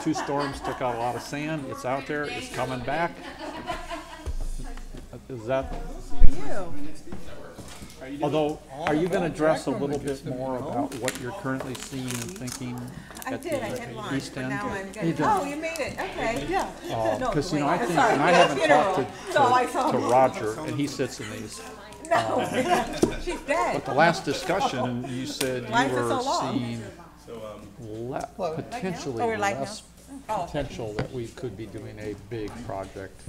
2 storms took out a lot of sand. It's out there. It's coming back. Is that? You. Although, are you going to address a little bit more about what you're currently seeing and thinking I at did, I had the lunch, East but End? now I'm You getting, did. oh, you made it, okay, yeah. No, Because, you know, wait, I I'm think, sorry. and I haven't Funeral. talked No, I saw to her. Roger, and he sits in these. No, she's dead. But the last discussion, you said Why you is it were so long? seeing potentially Oh, we're live now? less potential that we could be doing a big project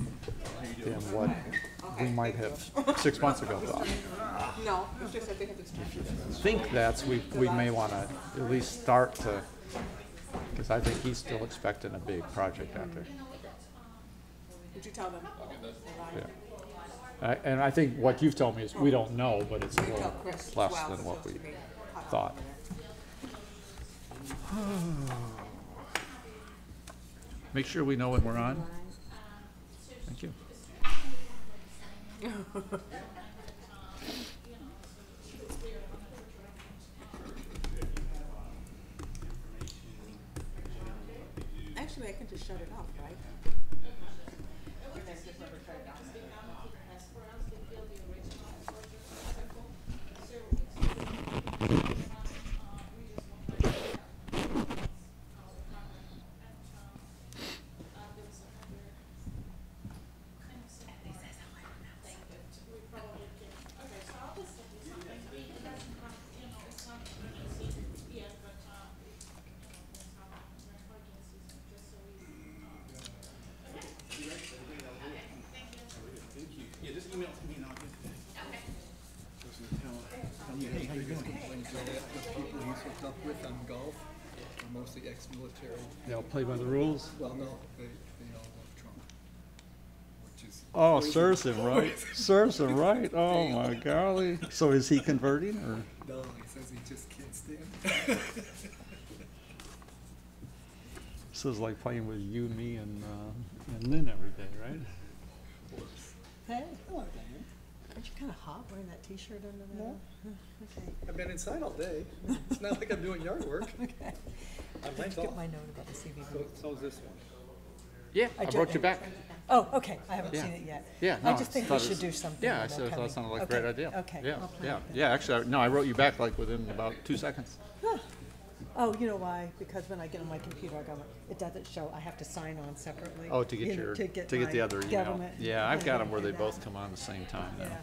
than what we might have 6 months ago thought. No, it's just that they have to. I think that's, we may want to at least start to, because I think he's still expecting a big project out there. Did you tell them? Yeah. And I think what you've told me is, we don't know, but it's a You tell little Chris as less well, than it's what we supposed to be hot thought. Make sure we know when we're on. Thank you. Actually, I can just shut it off, right? Yeah, just email it to me and I'll get it. Hey, how you doing? The people he's hooked up with on golf are mostly ex-military. They'll play by the rules. Well, no, they all love Trump, which is. Oh, crazy. serves him right. Serves him right. Oh, my golly. So is he converting, or? No, he says he just can't stand. This is like playing with you, me, and Lynn every day, right? Hey, Hello, Diane. aren't you kind of hot wearing that t-shirt under there? No. Okay, I've been inside all day. It's not like I'm doing yard work. okay. I'm Did you get my note about the CVB? So is this one. Yeah, I ju- wrote you back. Oh, okay, I haven't Yeah. seen it yet. Yeah, I no, just I think we thought should it's- do something. Yeah, I when they're thought it sounded coming. like a great Okay, idea. Okay. Yeah, I'll plan yeah, with that. yeah, actually, no, I wrote you back like within about 2 seconds. Oh, you know why? Because when I get on my computer, it doesn't show, I have to sign on separately. Oh, to get you know, your, to get the my other email. government. Yeah, I've got them where they Yeah. both come on at the same time now. Yeah.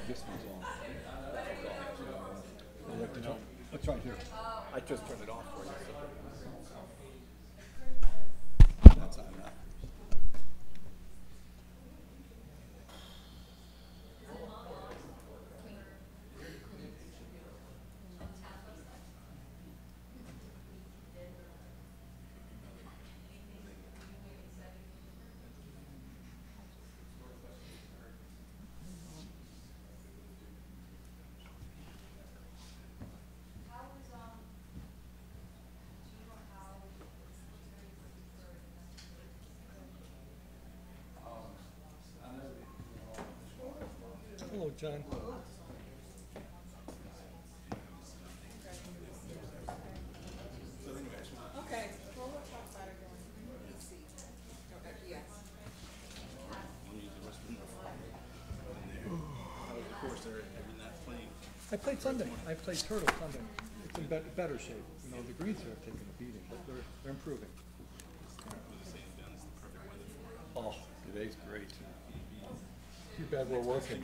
This one's on. It's right here. I just turned it off for you. That's on that. Hello, John. Okay. Well, we'll talk about it during EC. Yes. How was the course there? Have you not playing? I played Sunday. I played Turtle Sunday. It's in better shape. You know, the greens have taken a beating, but they're improving. Oh, today's great. Too bad we're working.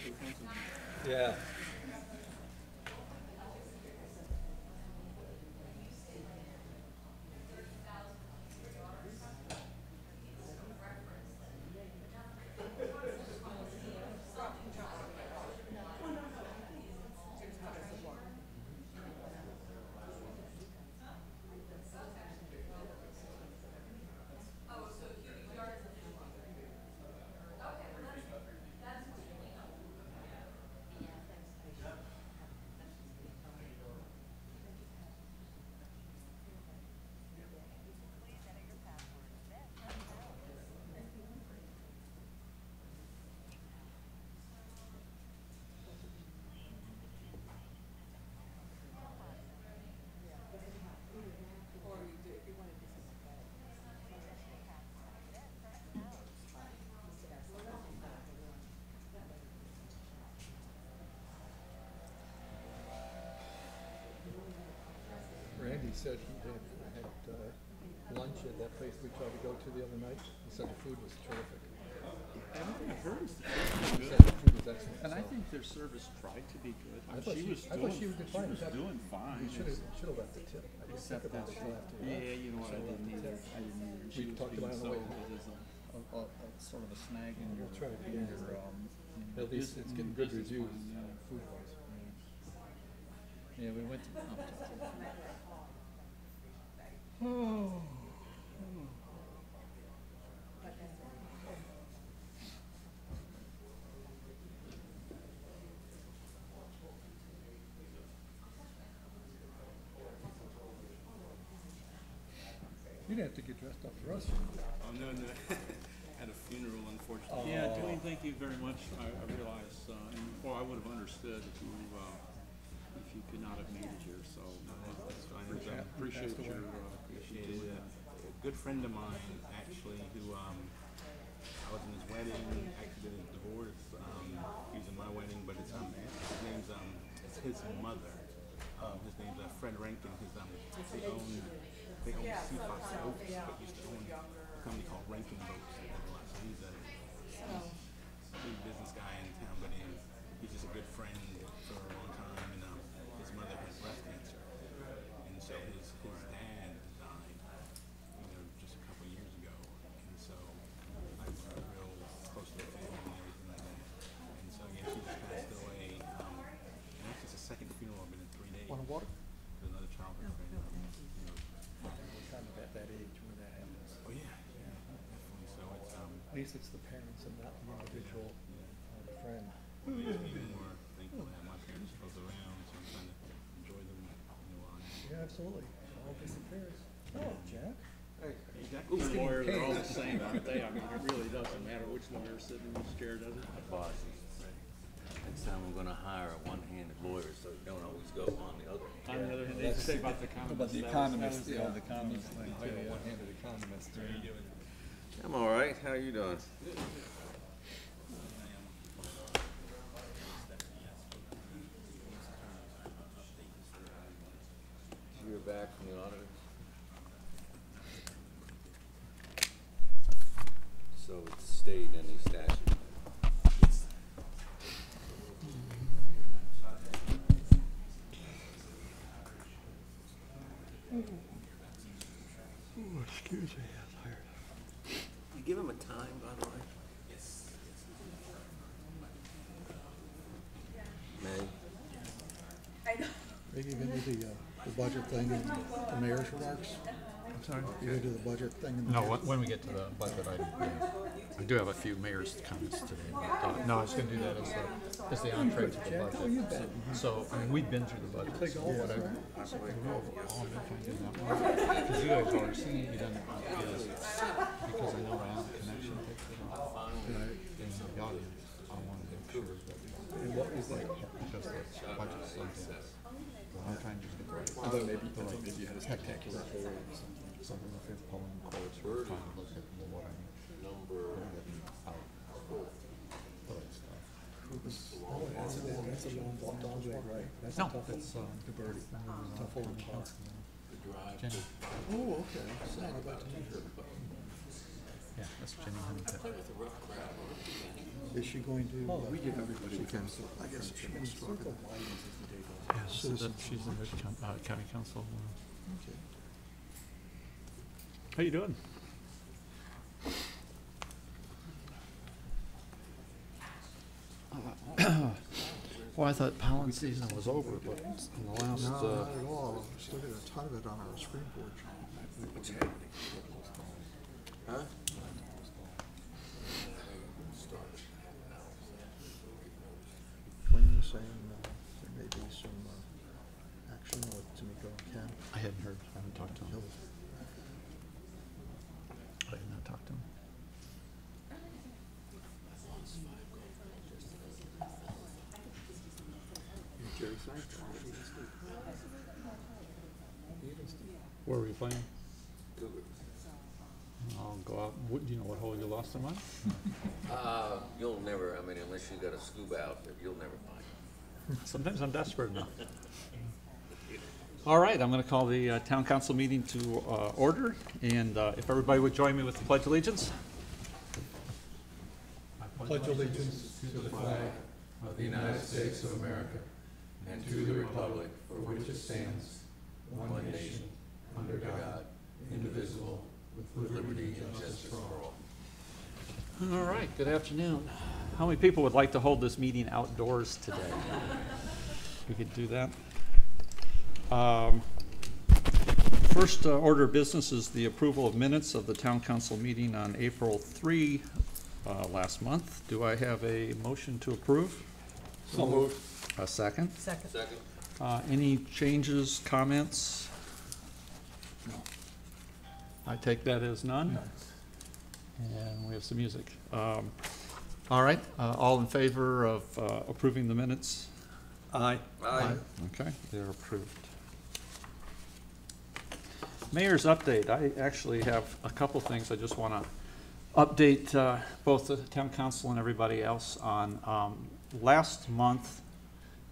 Yeah. Randy said he had lunch at that place we tried to go to the other night. He said the food was terrific. Everything I've heard is He good. said the food was excellent. And I so think their service tried to be good. I thought she was fine. She was doing fine. We should have left the tip. I didn't Except think about that it till after we left. yeah, you know what, I Should've didn't left the either. tip. I didn't either. And We she was talked being about it on the way sold home. as a sort of a snag in your, That's right, in yeah. your, At least it's getting good business reviews, plan, yeah. food wise. Yeah, we went to, You didn't have to get dressed up for us. Oh, no, no. At a funeral, unfortunately. yeah, Dwayne, thank you very much. I realize, or I would have understood if you could not have made it here, so. That's fine. Appreciate your, Appreciate doing it. that. A good friend of mine, actually, who I was in his wedding, actually did a divorce. He was in my wedding, but his name's it's his mother. His name's Fred Rankin. They own Seafox Boats, but used to own a company called Rankin Boats. So he's a big business guy in town, but he's just a good friend for a long time. And his mother had breast cancer, and so his dad died, just a couple of years ago. And so I was real close to the family and everything like that. And so yeah, she just passed away. And actually, it's the second funeral I've been in 3 days. Want water? With another childhood friend. Kind of at that age when that happens. Oh yeah, definitely. So it's At least it's the parents and not the individual friend. it makes me more thankful to have my parents both around, so I'm trying to enjoy them while I'm Yeah, absolutely. All different parents. Oh, Jack. The lawyers are all the same, aren't they? I mean, it really doesn't matter which lawyer is sitting in this chair, does it? Boss used to say, next time I'm gonna hire a one-handed lawyer, so you don't always go on the other hand. On the other hand, they say about the economist. About the that was- economist, that was- yeah, the economist. Hire a one-handed economist. I'm all right. How you doing? You're back from the auditors? So it stayed in the statute. Excuse me, I'm tired. You give him a time, by the way? May? Are you gonna do the budget thing and the mayor's remarks? I'm sorry? You gonna do the budget thing and the No, mayor's- when we get to the budget item, I do have a few mayor's comments today, but, no, I was gonna do that as the entree to the budget. So, I mean, we've been through the budget, so whatever. I don't know if I'll be fine doing that one. Because you guys already seen it, you didn't, because I know Ryan Connection takes it off. In the audience, I want to make sure that. And what is that? Because the budget's something. I'm trying to get the right. I thought maybe you had a spectacular Some of the fifth polling courts were trying to look at what I Number. out. The right stuff. Oh, that's a long walk, right? That's a No, tough one. it's, To birdie. Tough hole to par. Jenny, Oh, okay. Sad about to meet her. yeah, that's Jenny Huntington. Is she going to? We give everybody She a can, chance. I guess she can start. Circle widens as the day goes on. Yeah, she's in the county council. Okay. How you doing? Well, I thought pollen season was over, but in the last, No, not at all. Still got a ton of it on our springboard. Huh? Wayne was saying there may be some action with Tamiko and Ken. I hadn't heard, I haven't talked to him. He'll I had not talked to him. Where were you playing? I'll go out. Do you know what hole you lost him on? You'll never, I mean, unless you got a scuba outfit, you'll never find it. Sometimes I'm desperate enough. All right, I'm going to call the town council meeting to order, and if everybody would join me with the Pledge of Allegiance. Pledge allegiance To the flag of the United States of America and to the republic for which it stands, one nation, under God, indivisible, with liberty and justice for all. All right, good afternoon. How many people would like to hold this meeting outdoors today? We could do that. First order of business is the approval of minutes of the town council meeting on April 3 last month. Do I have a motion to approve? So moved. A second? Second. Any changes, comments? No. I take that as none. And we have some music. All right, all in favor of approving the minutes? Aye. Okay, they're approved. Mayor's update. I actually have a couple things I just want to update both the town council and everybody else on. Last month,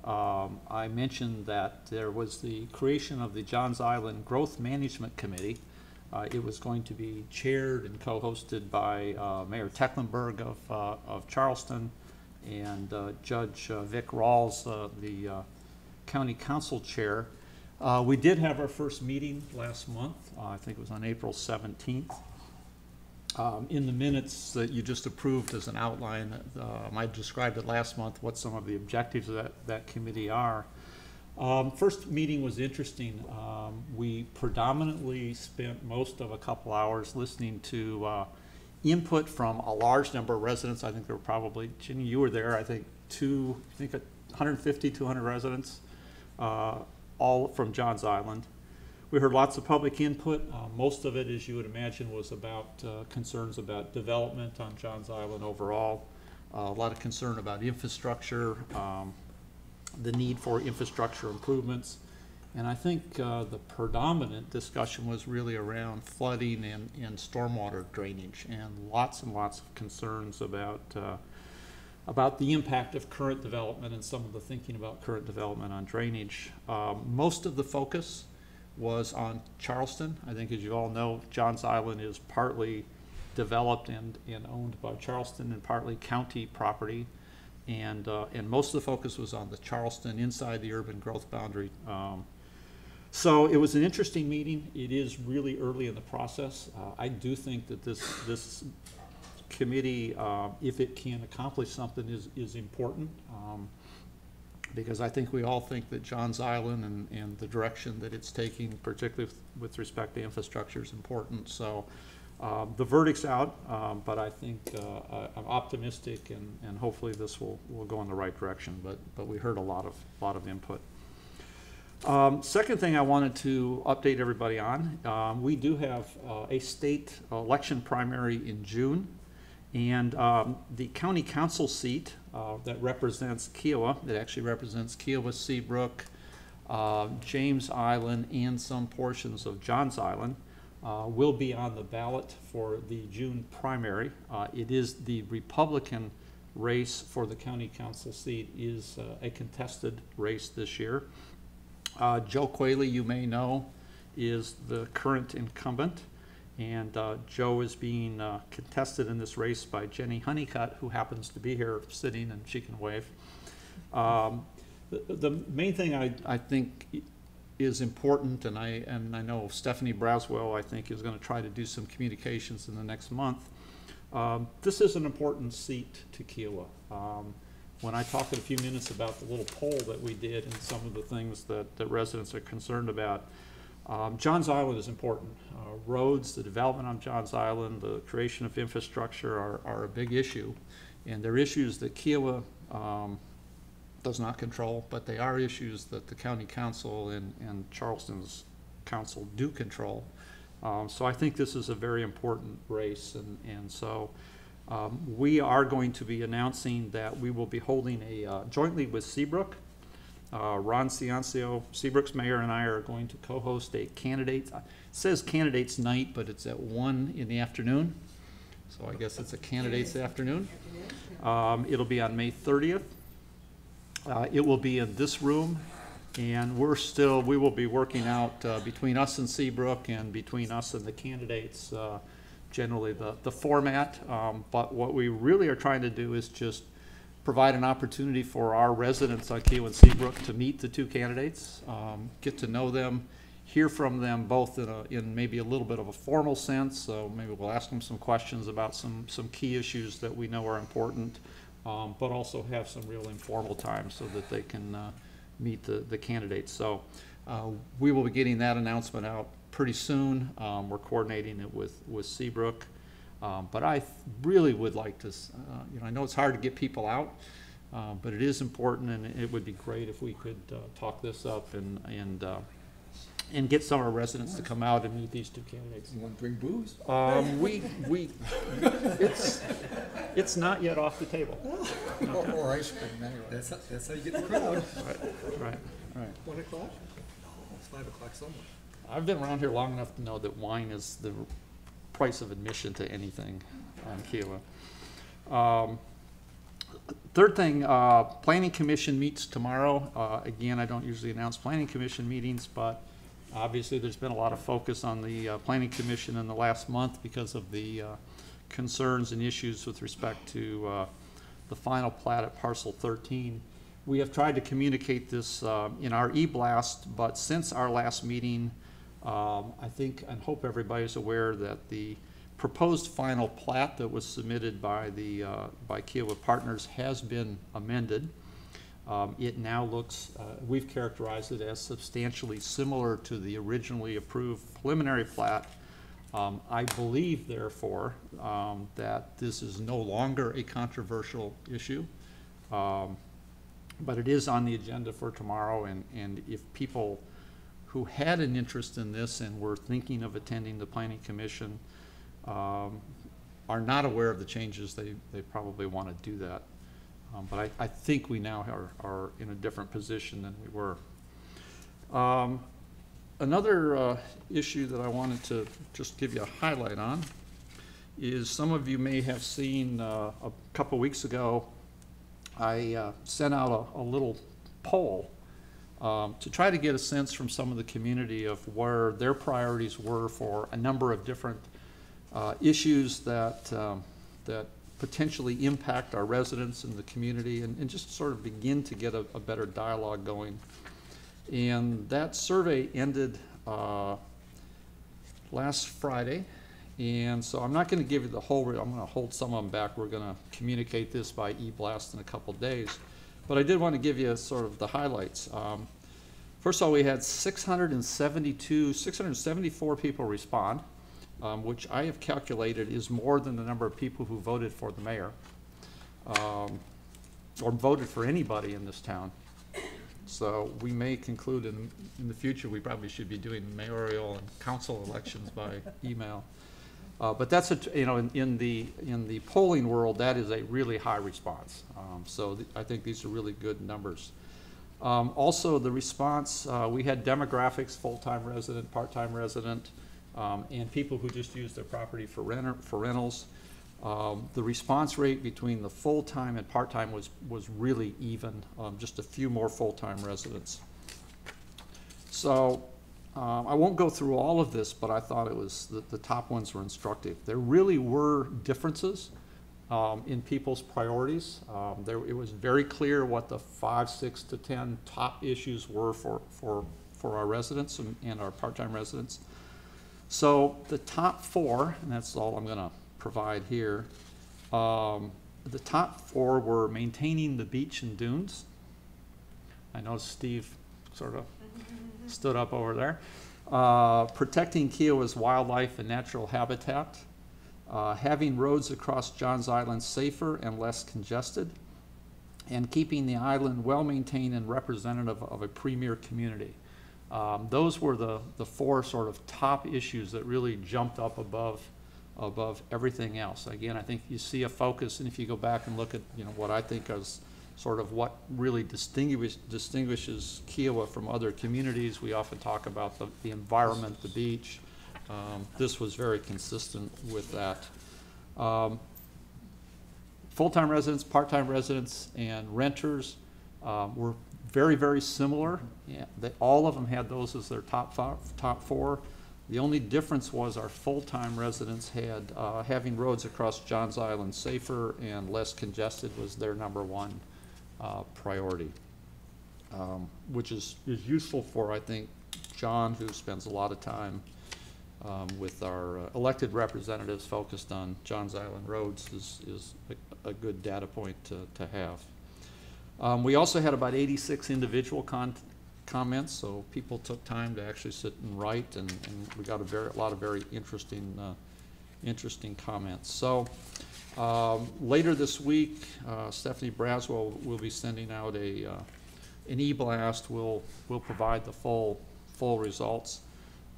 I mentioned that there was the creation of the Johns Island Growth Management Committee. It was going to be chaired and co-hosted by Mayor Tecklenburg of Charleston and Judge Vic Rawls, the county council chair. We did have our first meeting last month. I think it was on April 17th. In the minutes that you just approved as an outline, I described it last month, what some of the objectives of that committee are. First meeting was interesting. We predominantly spent most of a couple hours listening to input from a large number of residents. I think there were probably, Ginny, you were there, I think 150, 200 residents, all from Johns Island. We heard lots of public input. Most of it, as you would imagine, was about concerns about development on Johns Island overall. A lot of concern about infrastructure, the need for infrastructure improvements. And I think the predominant discussion was really around flooding and stormwater drainage, and lots of concerns about the impact of current development and some of the thinking about current development on drainage. Most of the focus was on Charleston. I think, as you all know, Johns Island is partly developed and owned by Charleston and partly county property. And most of the focus was on the Charleston inside the urban growth boundary. So it was an interesting meeting. It is really early in the process. I do think that this committee, if it can accomplish something, is important. Because I think we all think that Johns Island and the direction that it's taking, particularly with respect to infrastructure, is important. So the verdict's out, but I think I'm optimistic, and hopefully this will go in the right direction. But we heard a lot of input. Second thing I wanted to update everybody on, we do have a state election primary in June. And the county council seat that represents Kiowa, that actually represents Kiowa, Seabrook, James Island, and some portions of Johns Island, will be on the ballot for the June primary. It is the Republican race for the county council seat, is a contested race this year. Joe Quayle, you may know, is the current incumbent. And Joe is being contested in this race by Jenny Honeycutt, who happens to be here sitting, and she can wave. The main thing I think is important, and I know Stephanie Braswell, I think, is going to try to do some communications in the next month. This is an important seat to Kiowa. When I talked in a few minutes about the little poll that we did and some of the things that residents are concerned about, Johns Island is important. Roads, the development on Johns Island, the creation of infrastructure are a big issue. And they're issues that Kiowa does not control, but they are issues that the county council and Charleston's council do control. So I think this is a very important race. And so we are going to be announcing that we will be holding a, jointly with Seabrook, Ron Ciancio, Seabrook's mayor, and I are going to co-host a candidates, it says candidates night, but it's at 1 in the afternoon. So I guess it's a candidates afternoon. It'll be on May 30th. It will be in this room And we will be working out between us and Seabrook and between us and the candidates, generally the format. But what we really are trying to do is just provide an opportunity for our residents on Kiowa and Seabrook to meet the two candidates, get to know them, hear from them both in maybe a little bit of a formal sense. So maybe we'll ask them some questions about some key issues that we know are important, but also have some real informal time so that they can meet the candidates. So we will be getting that announcement out pretty soon. We're coordinating it with Seabrook. But I really would like to, I know it's hard to get people out, but it is important, and it would be great if we could talk this up and get some of our residents to come out and meet these two candidates. You want to bring booze? It's not yet off the table. Or ice cream, anyway. That's how you get the crowd. Right. 1 o'clock? It's 5 o'clock somewhere. I've been around here long enough to know that wine is the price of admission to anything on Kiowa. Third thing, Planning Commission meets tomorrow. Again, I don't usually announce Planning Commission meetings, but obviously there's been a lot of focus on the Planning Commission in the last month because of the concerns and issues with respect to the final plat at Parcel 13. We have tried to communicate this in our e-blast, but since our last meeting, I think and hope everybody's aware that the proposed final plat that was submitted by the by Kiowa Partners has been amended. It now looks, we've characterized it as substantially similar to the originally approved preliminary plat. I believe, therefore, that this is no longer a controversial issue, but it is on the agenda for tomorrow, and if people who had an interest in this and were thinking of attending the Planning Commission are not aware of the changes, they probably want to do that. But I think we now are in a different position than we were. Another issue that I wanted to just give you a highlight on is some of you may have seen a couple weeks ago, I sent out a little poll to try to get a sense from some of the community of where their priorities were for a number of different issues that potentially impact our residents in the community, and just sort of begin to get a better dialogue going. And that survey ended last Friday, and so I'm not going to give you the whole, I'm going to hold some of them back. We're going to communicate this by e-blast in a couple days. But I did want to give you sort of the highlights. First of all, we had 674 people respond, which I have calculated is more than the number of people who voted for the mayor, or voted for anybody in this town. So we may conclude in the future we probably should be doing mayoral and council elections by email. But that's in the polling world, that is a really high response. So I think these are really good numbers. Also, the response, we had demographics: full-time resident, part-time resident, and people who just use their property for rentals. The response rate between the full-time and part-time was really even, just a few more full-time residents. So I won't go through all of this, but I thought it was the top ones were instructive. There really were differences in people's priorities. It was very clear what the 5, 6 to 10 top issues were for our residents and our part-time residents. So the top 4, and that's all I'm going to provide here, the top 4 were maintaining the beach and dunes. I know Steve sort of stood up over there. Protecting Kiowa's wildlife and natural habitat, having roads across Johns Island safer and less congested, and keeping the island well-maintained and representative of a premier community. Those were the 4 sort of top issues that really jumped up above everything else. Again, I think you see a focus, and if you go back and look at what I think is sort of what really distinguishes Kiowa from other communities, we often talk about the environment, the beach. This was very consistent with that. Full-time residents, part-time residents, and renters were very, very similar. Yeah, all of them had those as their top four. The only difference was our full-time residents had having roads across Johns Island safer and less congested was their number one priority, which is useful for, I think, John, who spends a lot of time with our elected representatives focused on Johns Island roads is a good data point to have. We also had about 86 individual comments, so people took time to actually sit and write, and we got a lot of very interesting comments. So later this week, Stephanie Braswell will be sending out an e-blast. We'll provide the full results.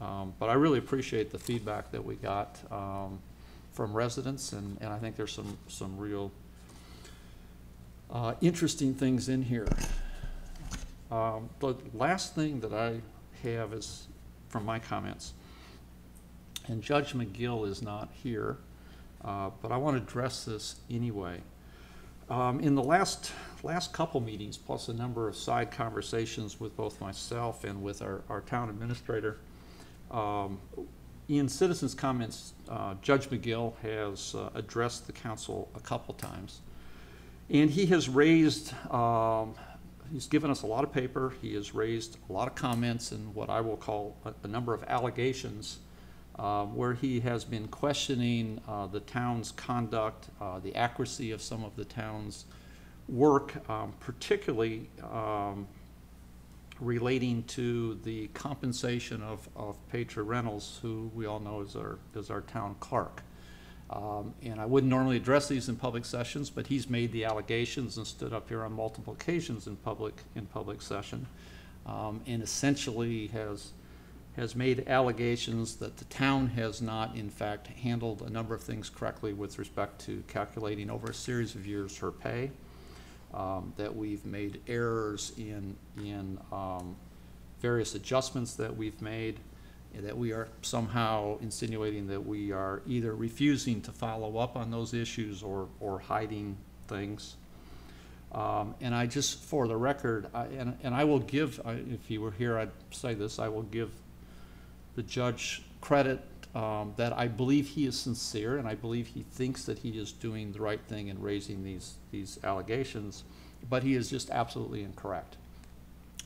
But I really appreciate the feedback that we got from residents, and I think there's some real interesting things in here. The last thing that I have is from my comments, and Judge McGill is not here, but I want to address this anyway. In the last couple meetings, plus a number of side conversations with both myself and with our town administrator, in citizens' comments, Judge McGill has addressed the council a couple times, and he has raised, he's given us a lot of paper, he has raised a lot of comments and what I will call a number of allegations where he has been questioning the town's conduct, the accuracy of some of the town's work, particularly relating to the compensation of Petra Reynolds, who we all know is our town clerk. And I wouldn't normally address these in public sessions, but he's made the allegations and stood up here on multiple occasions in public session, and essentially has made allegations that the town has not, in fact, handled a number of things correctly with respect to calculating over a series of years her pay. That we've made errors in various adjustments that we've made, and that we are somehow insinuating that we are either refusing to follow up on those issues or hiding things. And I just, for the record, and I will give, if he were here, I'd say this, I will give the judge credit that I believe he is sincere, and I believe he thinks that he is doing the right thing in raising these allegations, but he is just absolutely incorrect.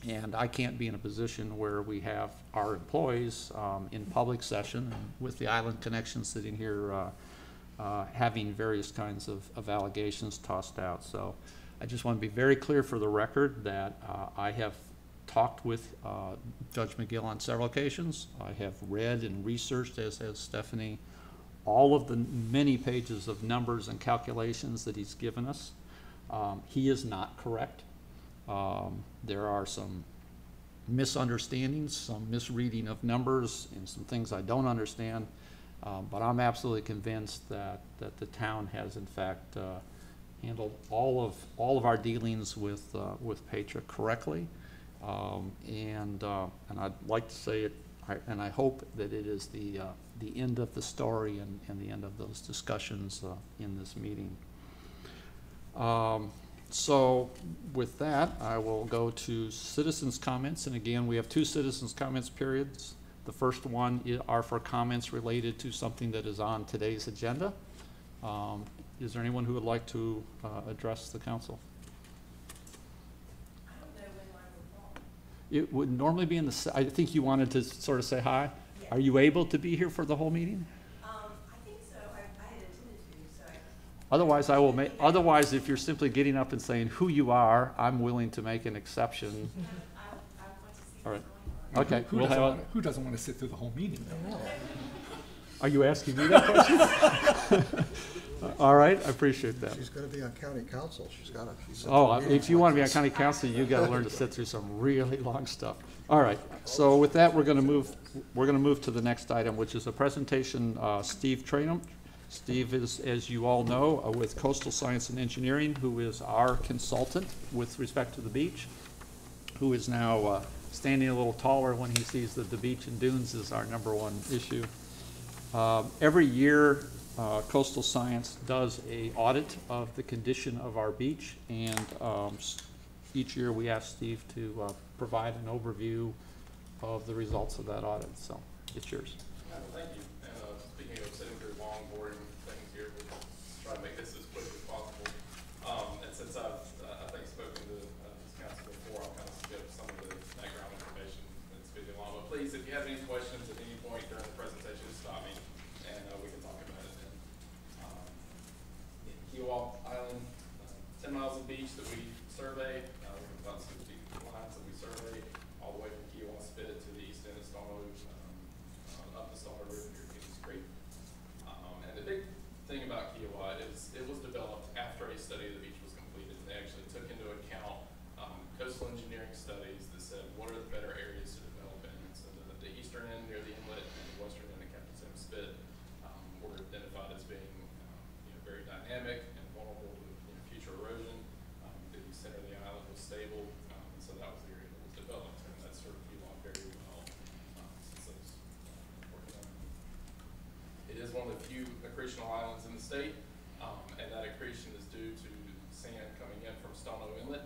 And I can't be in a position where we have our employees in public session and with the Island Connection sitting here having various kinds of allegations tossed out. So I just want to be very clear for the record that I have talked with Judge McGill on several occasions. I have read and researched, as has Stephanie, all of the many pages of numbers and calculations that he's given us. He is not correct. There are some misunderstandings, some misreading of numbers, and some things I don't understand. But I'm absolutely convinced that the town has, in fact, handled all of our dealings with Petra correctly. And I'd like to say it, and I hope that it is the end of the story and the end of those discussions in this meeting. So with that, I will go to citizens' comments, and again, we have two citizens' comments periods. The first one are for comments related to something that is on today's agenda. Is there anyone who would like to address the council? It would normally be in the, I think you wanted to sort of say hi. Yeah. Are you able to be here for the whole meeting? I think so. I had intended to, so. Otherwise, I will make, otherwise, if you're simply getting up and saying who you are, I'm willing to make an exception. I want to see. All right. Okay. Who doesn't want to sit through the whole meeting? Are you asking me that question? All right, I appreciate that. She's going to be on county council. She's got to. Oh, if you want to be on county council, you got to learn to sit through some really long stuff. All right. So with that, we're going to move to the next item, which is a presentation. Steve Trainum. Steve is, as you all know, with Coastal Science and Engineering, who is our consultant with respect to the beach, who is now standing a little taller when he sees that the beach and dunes is our #1 issue. Every year, Coastal Science does an audit of the condition of our beach, and each year we ask Steve to provide an overview of the results of that audit. So it's yours. Thank you. And speaking of sitting through long, boring things here, we'll try to make this as quick as possible. And since I've, I think, spoken to this council before, I'll kind of skip some of the background information and speak along. But please, if you have any questions at any point during the presentation, just stop me, and we can talk about it then. Kiowa Island, 10 miles of beach that we survey. We have about 60 lines that we survey, all the way from Kiowa Spit to the east end of Stone Oak, up the Stone River near Kings Creek. And the big thing about Kiowa is it was developed after a study of the beach was completed. And they actually took into account coastal engineering studies that said what are the better areas to develop in. And so the eastern end near the inlet and the western end of Captain Sam Spit were identified as being very dynamic and vulnerable to future erosion. The center of the island was stable, and so that was the area that was developed, and that served Kiowa very well since those working on it. It is one of the few accretional islands in the state, and that accretion is due to sand coming in from Stone Oak Inlet.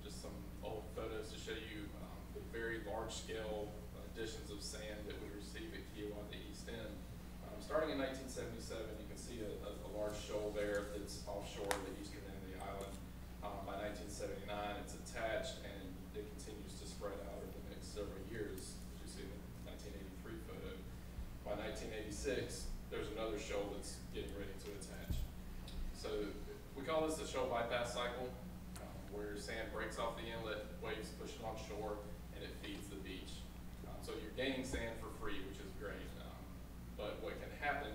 Just some old photos to show you the very large-scale additions of sand that we receive at Kiowa at the east end. Starting in 1977, you can see a large shoal there that's offshore the eastern end of the island. By 1979, it's attached, and it continues to spread out over the next several years, as you see in the 1983 photo. By 1986, there's another shoal that's getting ready to attach. So we call this the shoal bypass cycle, where sand breaks off the inlet, waves push it on shore, and it feeds the beach. So you're gaining sand for free, which is great. But what can happen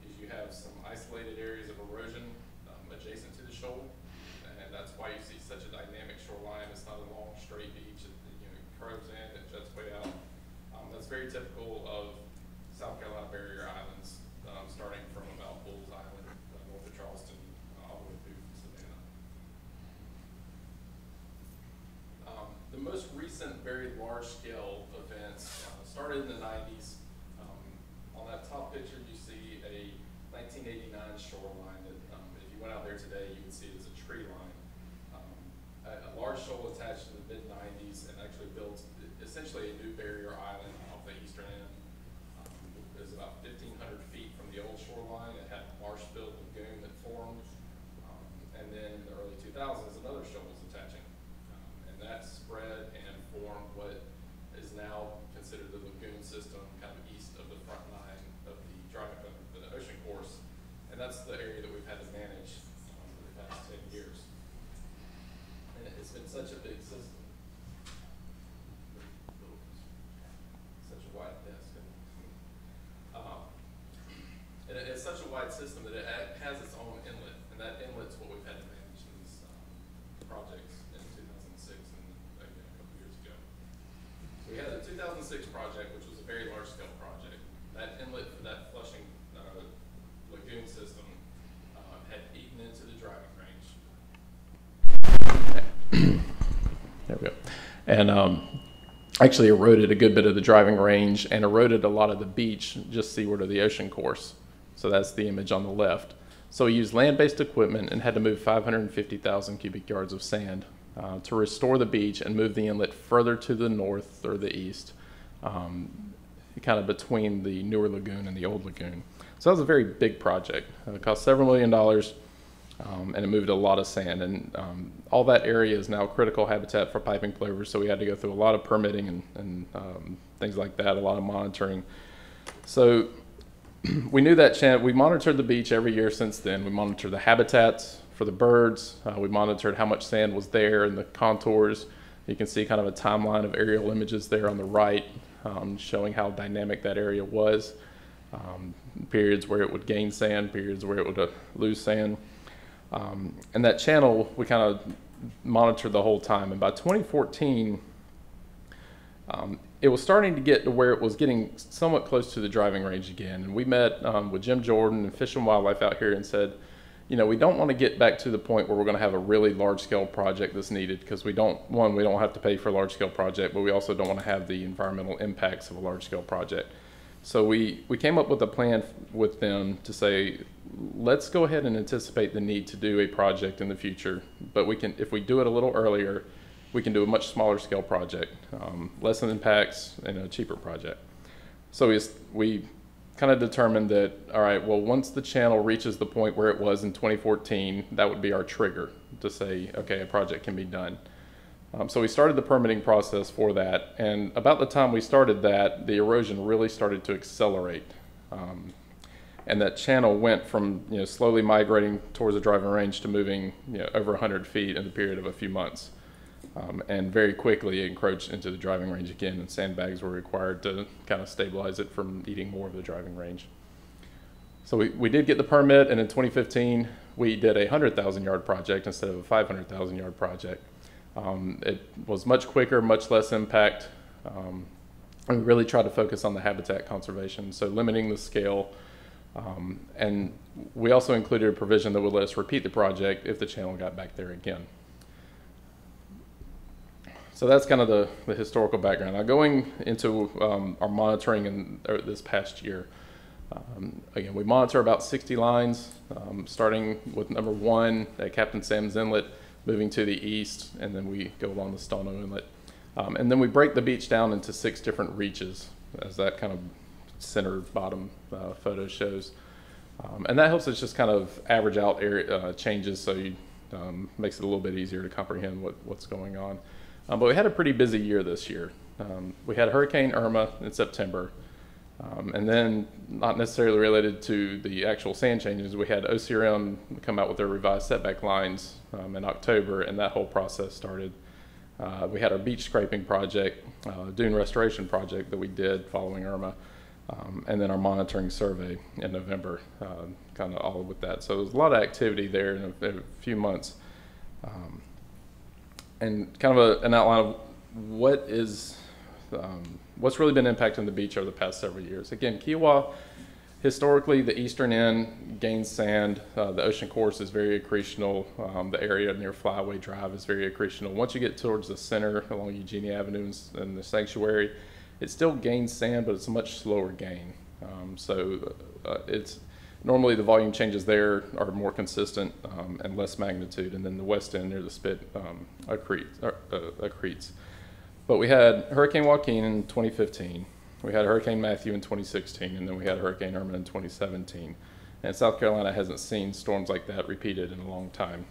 is you have some isolated areas of erosion adjacent to the shoal, and that's why you see such a dynamic shoreline. It's not a long, straight beach. It curves in, it juts way out. That's very typical of South Carolina barrier islands, starting from about Bulls Island, north of Charleston, all the way through Savannah. The most recent very large-scale events started in the 90s. On that top picture, you see a 1989 shoreline that, if you went out there today, you would see it as a tree line. A large shoal attached in the mid-90s and actually built essentially a new barrier island off the eastern end. It was about 1,500 feet from the old shoreline. It had a marsh-filled lagoon that formed. And then in the early 2000s, another shoal was attaching. And that spread and formed what is now considered the lagoon system, kind of east of the front line of the ocean course. And that's the area that we've had to manage for the past 10 years. And it's been such a big system. Such a wide desk. And it's such a wide system that it has its own inlet, and that inlet's what we've had to manage in these projects in 2006 and again a couple years ago. So we had a 2006 project, which was a very large-scale project. That inlet for that Flushing lagoon system had eaten into the driving range. There we go. And actually eroded a good bit of the driving range and eroded a lot of the beach just seaward of the ocean course. So that's the image on the left. So we used land-based equipment and had to move 550,000 cubic yards of sand to restore the beach and move the inlet further to the north or the east, kind of between the newer lagoon and the old lagoon. So that was a very big project. It cost several $1 million, and it moved a lot of sand. And all that area is now critical habitat for piping plovers, so we had to go through a lot of permitting and things like that, a lot of monitoring. So we knew that we monitored the beach every year since then. We monitored the habitats for the birds. We monitored how much sand was there and the contours. You can see kind of a timeline of aerial images there on the right, showing how dynamic that area was. Periods where it would gain sand, periods where it would lose sand. And that channel, we kind of monitored the whole time. And by 2014, it was starting to get to where it was getting somewhat close to the driving range again. And we met with Jim Jordan and Fish and Wildlife out here and said, you know, we don't want to get back to the point where we're going to have a really large-scale project that's needed, because we don't have to pay for a large-scale project, but we also don't want to have the environmental impacts of a large-scale project. So we came up with a plan with them to say, let's go ahead and anticipate the need to do a project in the future, but we can, if we do it a little earlier, we can do a much smaller scale project, less impacts, and a cheaper project. So we kind of determined that, all right, well, once the channel reaches the point where it was in 2014, that would be our trigger to say, okay, a project can be done. So we started the permitting process for that, and about the time we started that, the erosion really started to accelerate. And that channel went from slowly migrating towards the driving range to moving over 100 feet in the period of a few months. And very quickly it encroached into the driving range again, and sandbags were required to kind of stabilize it from eating more of the driving range. So we did get the permit, and in 2015 we did a 100,000 yard project instead of a 500,000 yard project. It was much quicker, much less impact. And we really tried to focus on the habitat conservation, so limiting the scale. And we also included a provision that would let us repeat the project if the channel got back there again. So that's kind of the historical background. Now going into our monitoring in this past year, again, we monitor about 60 lines, starting with number 1 at Captain Sam's Inlet, moving to the east, and then we go along the Stono Inlet. And then we break the beach down into 6 different reaches, as that kind of center bottom photo shows. And that helps us just kind of average out area changes, so you makes it a little bit easier to comprehend what's going on. But we had a pretty busy year this year. We had Hurricane Irma in September, and then, not necessarily related to the actual sand changes, we had OCRM come out with their revised setback lines in October, and that whole process started. We had our beach scraping project, dune restoration project that we did following Irma, and then our monitoring survey in November, kind of all with that. So there was a lot of activity there in a few months. And kind of an outline of what's really been impacting the beach over the past several years. Again, Kiowa, historically, the eastern end gains sand. The ocean course is very accretional. The area near Flyaway Drive is very accretional. Once you get towards the center along Eugenia Avenue and the sanctuary, it still gains sand, but it's a much slower gain. It's normally the volume changes there are more consistent and less magnitude, and then the west end near the spit accretes. But we had Hurricane Joaquin in 2015, we had Hurricane Matthew in 2016, and then we had Hurricane Irma in 2017. And South Carolina hasn't seen storms like that repeated in a long time.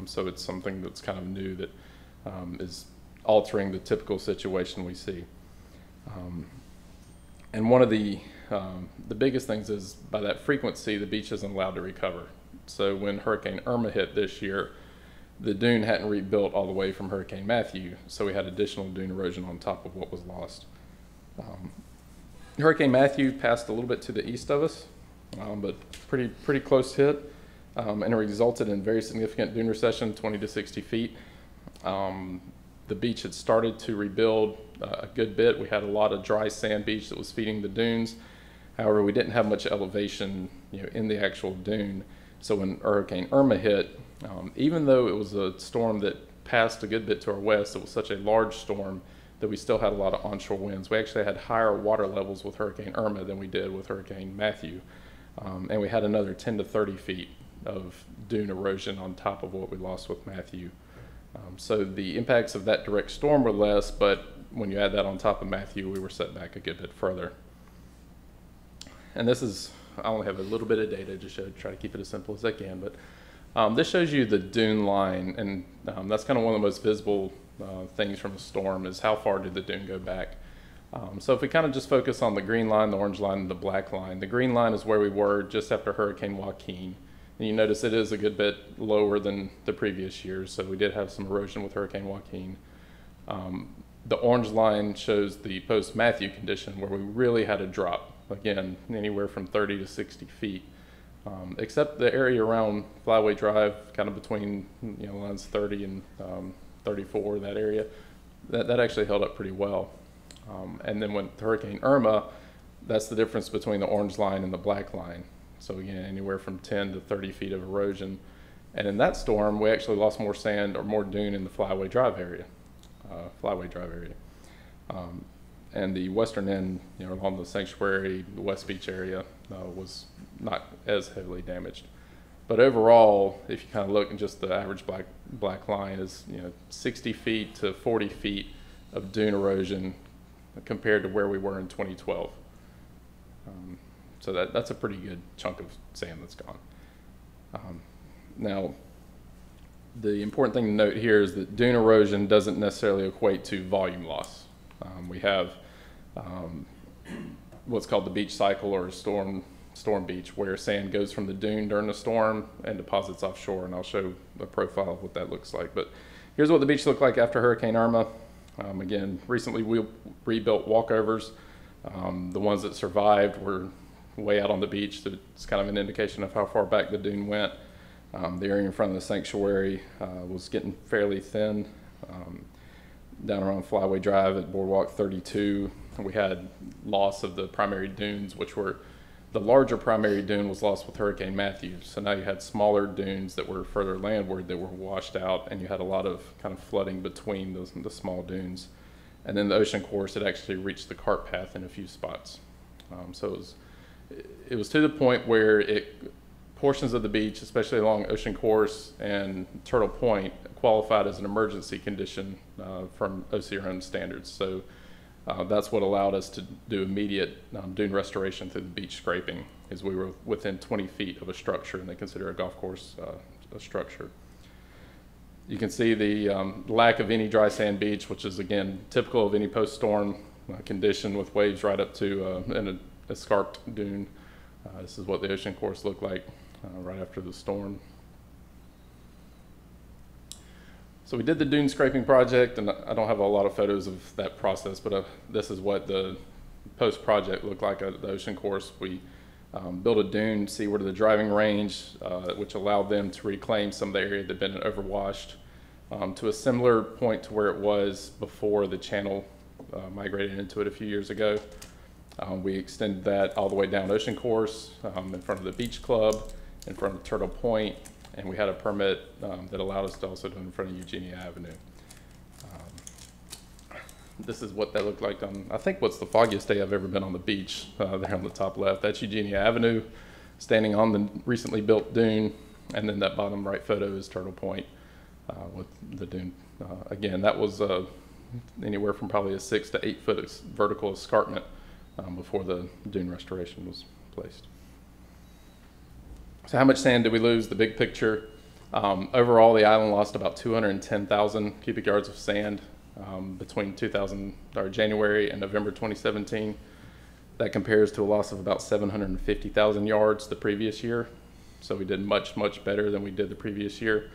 So it's something that's kind of new that is altering the typical situation we see. And one of the biggest things is by that frequency, the beach isn't allowed to recover. So when Hurricane Irma hit this year, the dune hadn't rebuilt all the way from Hurricane Matthew, so we had additional dune erosion on top of what was lost. Hurricane Matthew passed a little bit to the east of us, but pretty close hit, and it resulted in very significant dune recession, 20 to 60 feet. The beach had started to rebuild a good bit. We had a lot of dry sand beach that was feeding the dunes. However, we didn't have much elevation, in the actual dune. So when Hurricane Irma hit, even though it was a storm that passed a good bit to our west, it was such a large storm that we still had a lot of onshore winds. We actually had higher water levels with Hurricane Irma than we did with Hurricane Matthew. And we had another 10 to 30 feet of dune erosion on top of what we lost with Matthew. So the impacts of that direct storm were less, but when you add that on top of Matthew, we were set back a good bit further. And this is, I only have a little bit of data to try to keep it as simple as I can, but this shows you the dune line, and that's kind of one of the most visible things from a storm is how far did the dune go back. So if we kind of just focus on the green line, the orange line, and the black line, the green line is where we were just after Hurricane Joaquin. And you notice it is a good bit lower than the previous years, so we did have some erosion with Hurricane Joaquin. The orange line shows the post-Matthew condition where we really had a drop, again, anywhere from 30 to 60 feet. Except the area around Flyway Drive, kind of between lines 30 and 34, that area, that actually held up pretty well. And then with Hurricane Irma, that's the difference between the orange line and the black line. So again, anywhere from 10 to 30 feet of erosion. And in that storm, we actually lost more sand or more dune in the Flyway Drive area. And the western end, along the sanctuary, the West Beach area, was not as heavily damaged. But overall, if you kind of look at just the average black line is, 60 feet to 40 feet of dune erosion compared to where we were in 2012. So that's a pretty good chunk of sand that's gone. Now, the important thing to note here is that dune erosion doesn't necessarily equate to volume loss. We have what's called the beach cycle, or storm beach, where sand goes from the dune during the storm and deposits offshore, and I'll show a profile of what that looks like. But here's what the beach looked like after Hurricane Irma. Again, recently we rebuilt walkovers. The ones that survived were way out on the beach, so it's kind of an indication of how far back the dune went. The area in front of the sanctuary was getting fairly thin. Down around Flyway Drive at Boardwalk 32, we had loss of the primary dunes, which were, the larger primary dune was lost with Hurricane Matthew. So now you had smaller dunes that were further landward that were washed out, and you had a lot of kind of flooding between the small dunes. And then the ocean course had actually reached the cart path in a few spots. So it was to the point where portions of the beach, especially along Ocean Course and Turtle Point, qualified as an emergency condition from OCRM standards. So that's what allowed us to do immediate dune restoration through the beach scraping, is we were within 20 feet of a structure, and they consider a golf course a structure. You can see the lack of any dry sand beach, which is, again, typical of any post-storm condition, with waves right up to an escarped dune. This is what the ocean course looked like right after the storm. So we did the dune scraping project, and I don't have a lot of photos of that process, but this is what the post-project looked like at the ocean course. We built a dune seaward of the driving range, which allowed them to reclaim some of the area that had been overwashed to a similar point to where it was before the channel migrated into it a few years ago. We extended that all the way down Ocean Course, in front of the Beach Club, in front of Turtle Point, and we had a permit that allowed us to also do it in front of Eugenia Avenue. This is what that looked like on, I think, what's the foggiest day I've ever been on the beach, there on the top left. That's Eugenia Avenue, standing on the recently built dune, and then that bottom right photo is Turtle Point with the dune. Again, that was anywhere from probably a 6 to 8 foot vertical escarpment before the dune restoration was placed. So how much sand did we lose? The big picture. Overall, the island lost about 210,000 cubic yards of sand between January and November 2017. That compares to a loss of about 750,000 yards the previous year. So we did much, much better than we did the previous year.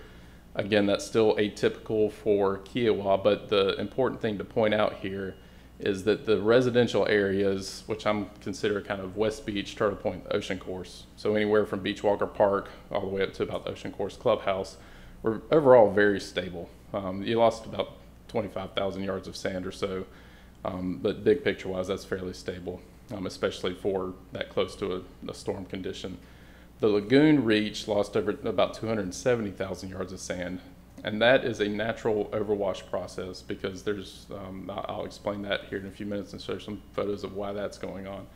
Again, that's still atypical for Kiowa, but the important thing to point out here is that the residential areas, which I'm consider kind of West Beach, Turtle Point, Ocean Course, so anywhere from Beachwalker Park all the way up to about the Ocean Course Clubhouse, were overall very stable. You lost about 25,000 yards of sand or so, but big picture-wise, that's fairly stable, especially for that close to a storm condition. The lagoon reach lost over about 270,000 yards of sand. And that is a natural overwash process because there's, I'll explain that here in a few minutes and show some photos of why that's going on.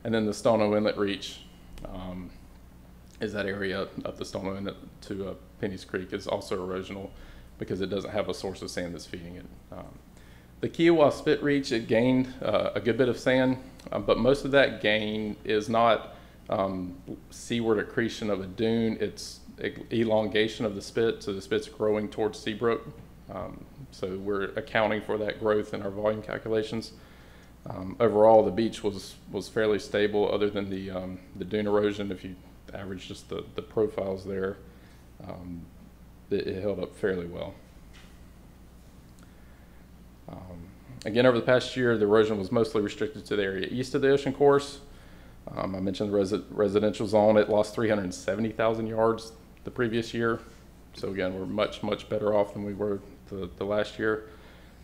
And then the Stono Inlet Reach is that area up the Stono Inlet to Penny's Creek is also erosional because it doesn't have a source of sand that's feeding it. The Kiowa Spit Reach, it gained a good bit of sand, but most of that gain is not seaward accretion of a dune, it's elongation of the spit, so the spit's growing towards Seabrook. So we're accounting for that growth in our volume calculations. Overall, the beach was fairly stable other than the dune erosion. If you average just the profiles there, it held up fairly well. Again, over the past year, the erosion was mostly restricted to the area east of the ocean course. I mentioned the residential zone. It lost 370,000 yards the previous year. So again, we're much, much better off than we were the last year.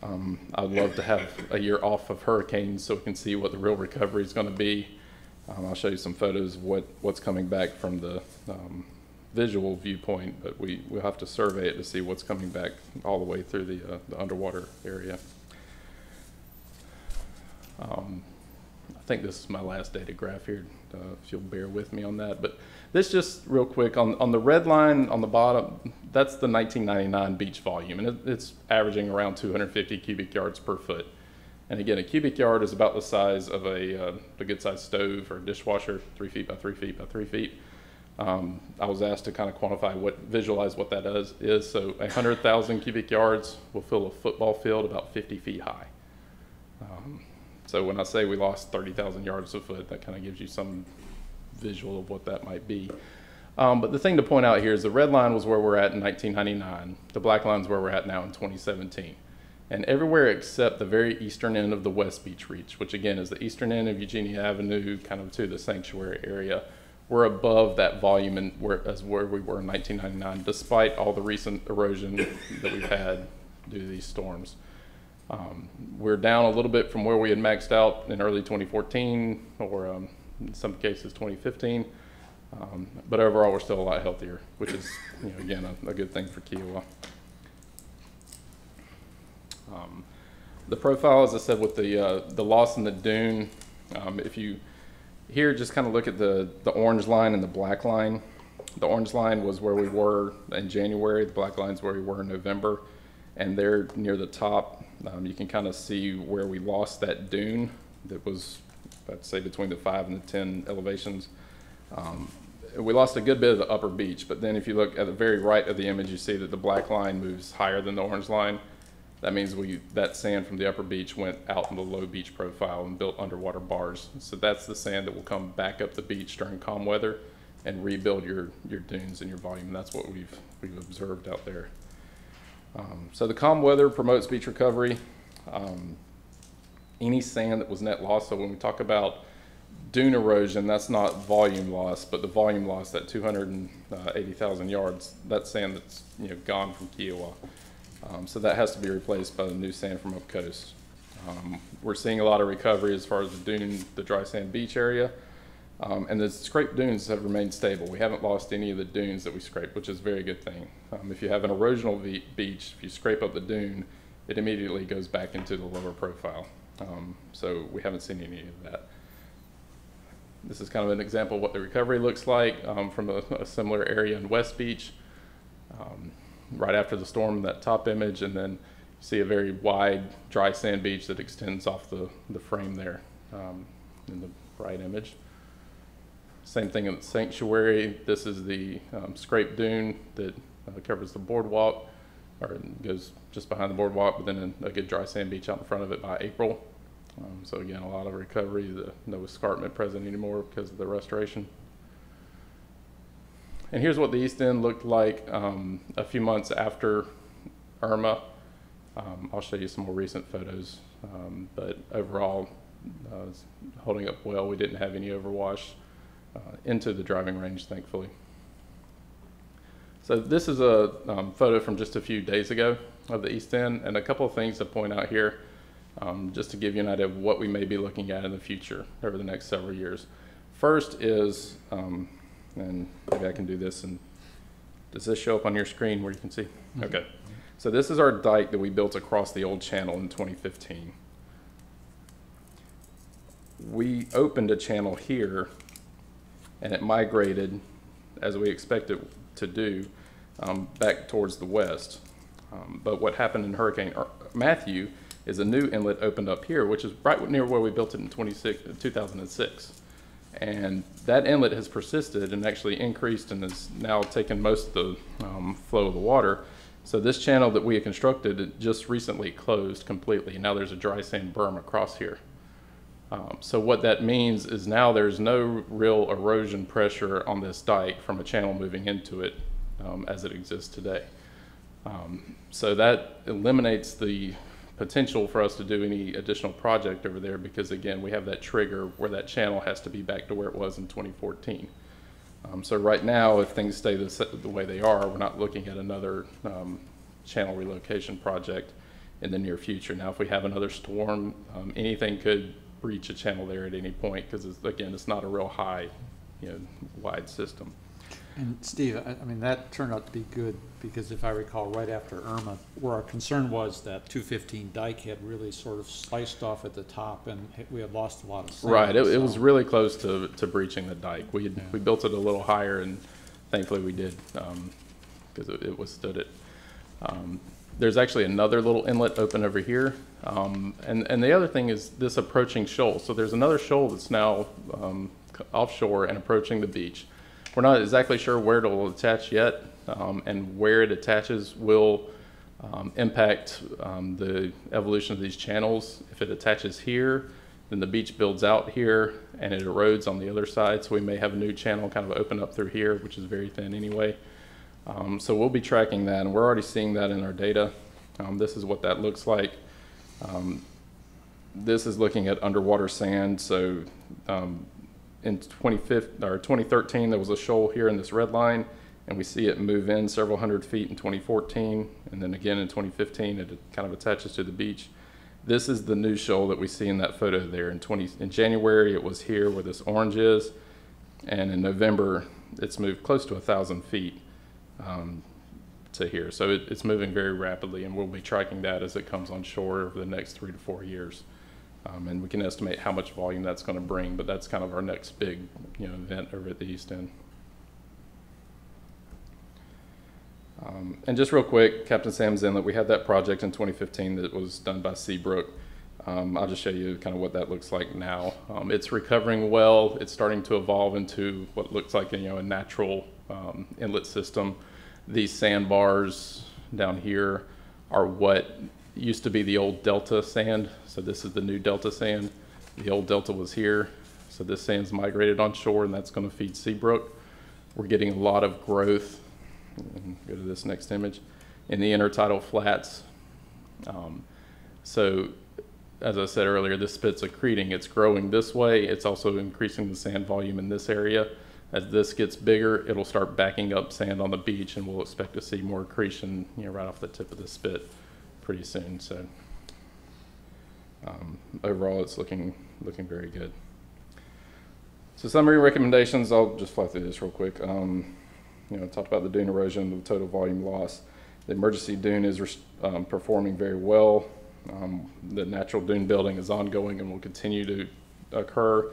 I'd love to have a year off of hurricanes so we can see what the real recovery is going to be. I'll show you some photos of what's coming back from the visual viewpoint, but we'll have to survey it to see what's coming back all the way through the underwater area. I think this is my last data graph here, if you'll bear with me on that. But this just real quick, on the red line on the bottom, that's the 1999 beach volume, and it's averaging around 250 cubic yards per foot. And again, a cubic yard is about the size of a good-sized stove or dishwasher, 3 feet by 3 feet by 3 feet. I was asked to kind of visualize what that is. So 100,000 cubic yards will fill a football field about 50 feet high. So when I say we lost 30,000 yards a foot, that kind of gives you some visual of what that might be. But the thing to point out here is the red line was where we're at in 1999. The black line is where we're at now in 2017. And everywhere except the very eastern end of the West Beach Reach, which again is the eastern end of Eugenia Avenue, kind of to the sanctuary area, we're above that volume as where we were in 1999, despite all the recent erosion that we've had due to these storms. We're down a little bit from where we had maxed out in early 2014, or in some cases 2015, but overall we're still a lot healthier, which is, again, a good thing for Kiowa. The profile, as I said, with the loss in the dune, if you here just kind of look at the orange line and the black line. The orange line was where we were in January, the black line is where we were in November, and there near the top, you can kind of see where we lost that dune that was, I'd say, between the 5 and the 10 elevations. We lost a good bit of the upper beach, but then if you look at the very right of the image, you see that the black line moves higher than the orange line. That means that sand from the upper beach went out in the low beach profile and built underwater bars. So that's the sand that will come back up the beach during calm weather and rebuild your dunes and your volume. And that's what we've observed out there. So the calm weather promotes beach recovery. Any sand that was net loss, so when we talk about dune erosion, that's not volume loss, but the volume loss, that 280,000 yards, that's sand that's gone from Kiowa. So that has to be replaced by the new sand from up coast. We're seeing a lot of recovery as far as the dry sand beach area. And the scraped dunes have remained stable. We haven't lost any of the dunes that we scraped, which is a very good thing. If you have an erosional beach, if you scrape up the dune, it immediately goes back into the lower profile. So we haven't seen any of that. This is kind of an example of what the recovery looks like from a similar area in West Beach. Right after the storm, that top image, and then you see a very wide dry sand beach that extends off the frame there in the right image. Same thing in the sanctuary. This is the scraped dune that covers the boardwalk, or goes just behind the boardwalk, but then a good dry sand beach out in front of it by April. So again, a lot of recovery. No escarpment present anymore because of the restoration. And here's what the east end looked like a few months after Irma. I'll show you some more recent photos, but overall it's holding up well. We didn't have any overwash into the driving range, thankfully. So this is a photo from just a few days ago of the east end, and a couple of things to point out here, just to give you an idea of what we may be looking at in the future over the next several years. First is, and maybe I can do this, and does this show up on your screen where you can see? Mm-hmm. Okay. So this is our dike that we built across the old channel in 2015. We opened a channel here, and it migrated, as we expected to do, back towards the west. But what happened in Hurricane Matthew is a new inlet opened up here, which is right near where we built it in 2006. And that inlet has persisted and actually increased and has now taken most of the flow of the water. So this channel that we had constructed, it just recently closed completely. Now there's a dry sand berm across here. So what that means is now there's no real erosion pressure on this dike from a channel moving into it as it exists today. So that eliminates the potential for us to do any additional project over there, because again, we have that trigger where that channel has to be back to where it was in 2014. So right now, if things stay the way they are, we're not looking at another channel relocation project in the near future. Now, if we have another storm, anything could breach a channel there at any point, because again, it's not a real high, wide system. And Steve, I mean, that turned out to be good, because if I recall, right after Irma, where our concern was that 215 dike had really sort of sliced off at the top, and we had lost a lot of sand. Right, it was so- really close to breaching the dike. We Yeah. built it a little higher, and thankfully we did, because it withstood it. There's actually another little inlet open over here, and the other thing is this approaching shoal. So there's another shoal that's now offshore and approaching the beach. We're not exactly sure where it will attach yet, and where it attaches will impact the evolution of these channels. If it attaches here, then the beach builds out here and it erodes on the other side, so we may have a new channel kind of open up through here, which is very thin anyway. So we'll be tracking that, and we're already seeing that in our data. This is what that looks like. This is looking at underwater sand. So in 2013, there was a shoal here in this red line, and we see it move in several hundred feet in 2014, and then again in 2015, it kind of attaches to the beach. This is the new shoal that we see in that photo there. In January, it was here where this orange is, and in November, it's moved close to 1,000 feet to here. So it's moving very rapidly, and we'll be tracking that as it comes on shore over the next 3 to 4 years. And we can estimate how much volume that's going to bring, but that's kind of our next big, event over at the east end. And just real quick, Captain Sam's Inlet, we had that project in 2015 that was done by Seabrook. I'll just show you kind of what that looks like now. It's recovering well. It's starting to evolve into what looks like a natural inlet system. These sandbars down here are what used to be the old Delta sand. So this is the new Delta sand. The old Delta was here. So this sand's migrated on shore, and that's going to feed Seabrook. We're getting a lot of growth. Go to this next image in the intertidal flats. So as I said earlier, this spit's accreting. It's growing this way. It's also increasing the sand volume in this area. As this gets bigger, it'll start backing up sand on the beach, and we'll expect to see more accretion, right off the tip of the spit pretty soon. So overall, it's looking very good. So summary recommendations, I'll just fly through this real quick. Talked about the dune erosion, the total volume loss. The emergency dune is performing very well. The natural dune building is ongoing and will continue to occur.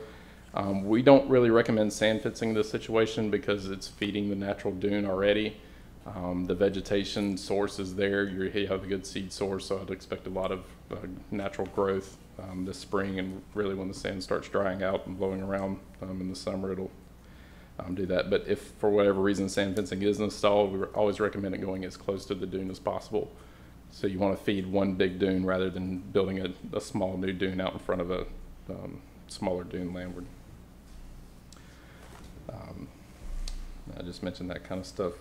We don't really recommend sand fencing this situation because it's feeding the natural dune already. The vegetation source is there. You have a good seed source, so I'd expect a lot of natural growth this spring, and really when the sand starts drying out and blowing around in the summer, it'll do that. But if for whatever reason sand fencing is installed, we always recommend it going as close to the dune as possible. So you want to feed one big dune rather than building a small new dune out in front of a smaller dune landward. I just mentioned that kind of stuff.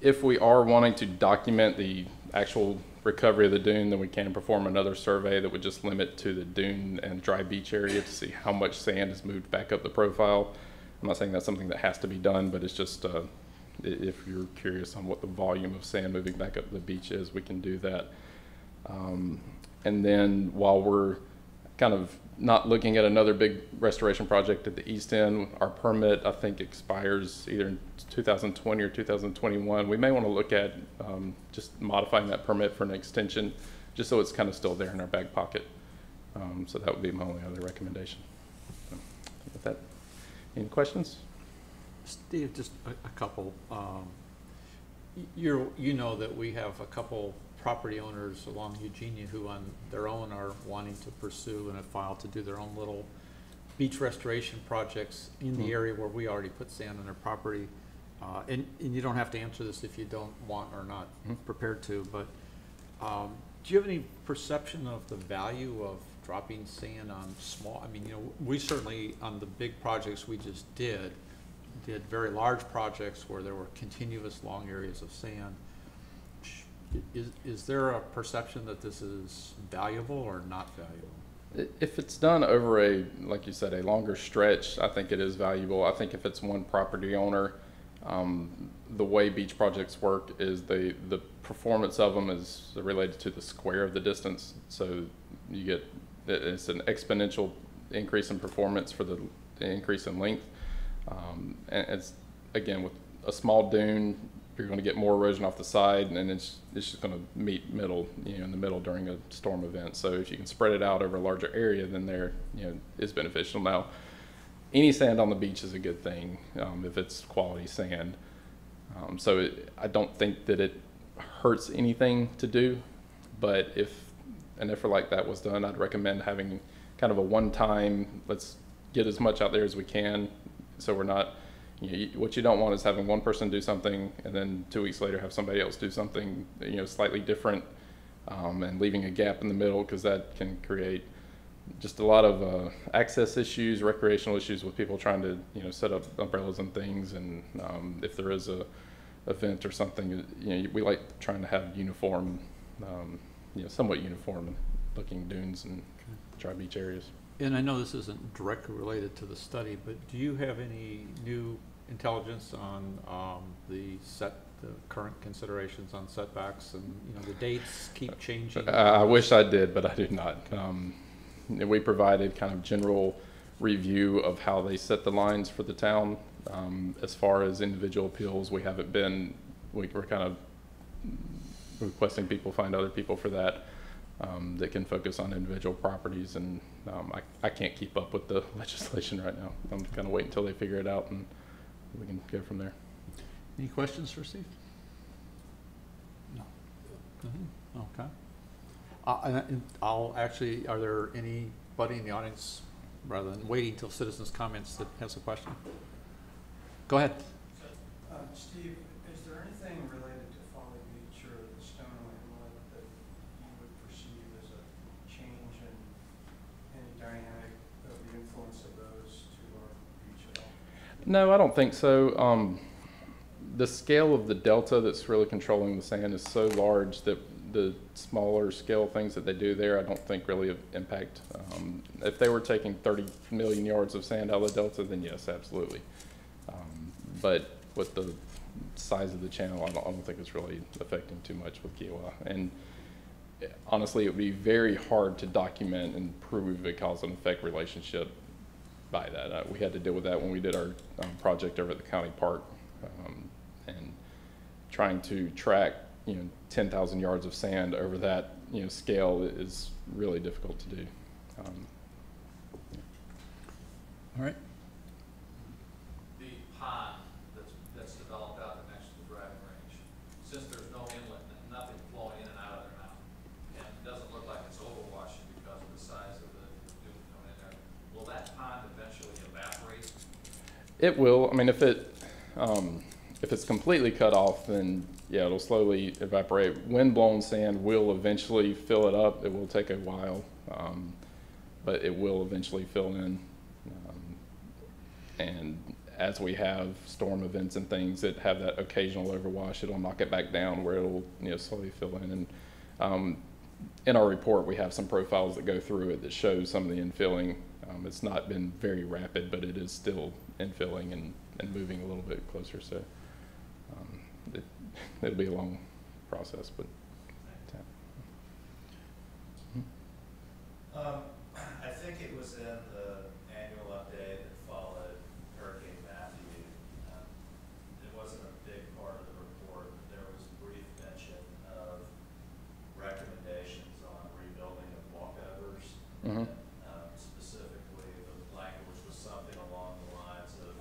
If we are wanting to document the actual recovery of the dune, then we can perform another survey that would just limit to the dune and dry beach area to see how much sand has moved back up the profile. I'm not saying that's something that has to be done, but it's just if you're curious on what the volume of sand moving back up the beach is, we can do that. And then while we're kind of not looking at another big restoration project at the east end, our permit I think expires either in 2020 or 2021. We may want to look at just modifying that permit for an extension, just so it's kind of still there in our back pocket. So that would be my only other recommendation. So with that, any questions? Steve, just a couple. You know that we have a couple property owners along Eugenia who on their own are wanting to pursue and have filed to do their own little beach restoration projects in the area where we already put sand on their property. And you don't have to answer this if you don't want or not prepared to, but do you have any perception of the value of dropping sand on small, we certainly on the big projects we just did very large projects where there were continuous long areas of sand. Is there a perception that this is valuable or not valuable? If it's done over like you said, a longer stretch, I think it is valuable. I think if it's one property owner, the way beach projects work is the performance of them is related to the square of the distance. So it's an exponential increase in performance for the increase in length. And it's, again, with a small dune, you're going to get more erosion off the side, and it's just going to meet middle, in the middle during a storm event. So if you can spread it out over a larger area, then there, is beneficial. Now, any sand on the beach is a good thing if it's quality sand. I don't think that it hurts anything to do, but if an effort like that was done, I'd recommend having kind of a one-time, let's get as much out there as we can, so we're not, what you don't want is having one person do something and then 2 weeks later have somebody else do something, slightly different, and leaving a gap in the middle, because that can create just a lot of access issues, recreational issues with people trying to, set up umbrellas and things, and if there is a event or something, we like trying to have uniform, somewhat uniform looking dunes and dry beach areas. And I know this isn't directly related to the study, but do you have any new intelligence on the current considerations on setbacks, and the dates keep changing? I wish I did, but I do not. We provided kind of general review of how they set the lines for the town. As far as individual appeals, we haven't been, we're kind of requesting people find other people for that, that can focus on individual properties, and I can't keep up with the legislation right now. I'm kind of waiting until they figure it out, and we can go from there. Any questions for Steve? No. Okay. And I'll actually, are there anybody in the audience, rather than waiting till citizens' comments, that has a question? Go ahead. Steve, is there anything related to Folly Beach or the Stoneway Inlet that you would perceive as a change in any dynamic of the influence of those to our beach at all? No, I don't think so. The scale of the delta that's really controlling the sand is so large that the smaller scale things that they do there, I don't think really impact. If they were taking 30 million yards of sand out of the delta, then yes, absolutely. But with the size of the channel, I don't think it's really affecting too much with Kiowa. And honestly, it would be very hard to document and prove a cause and effect relationship by that. We had to deal with that when we did our project over at the county park, and trying to track 10,000 yards of sand over that scale is really difficult to do. All right. The pond that's developed out there next to the driving range, since there's no inlet, nothing flowing in and out of there now, and it doesn't look like it's overwashing because of the size of the dune coming in there, will that pond eventually evaporate? It will. I mean, if it's completely cut off, then yeah, it'll slowly evaporate. Wind-blown sand will eventually fill it up. It will take a while, but it will eventually fill in. And as we have storm events and things that have that occasional overwash, it'll knock it back down where it'll slowly fill in. And in our report, we have some profiles that go through it that shows some of the infilling. It's not been very rapid, but it is still infilling and moving a little bit closer. So it'll be a long process, but. I think it was in the annual update that followed Hurricane Matthew. It wasn't a big part of the report, but there was brief mention of recommendations on rebuilding of walkovers. Mm-hmm. Specifically, the language was something along the lines of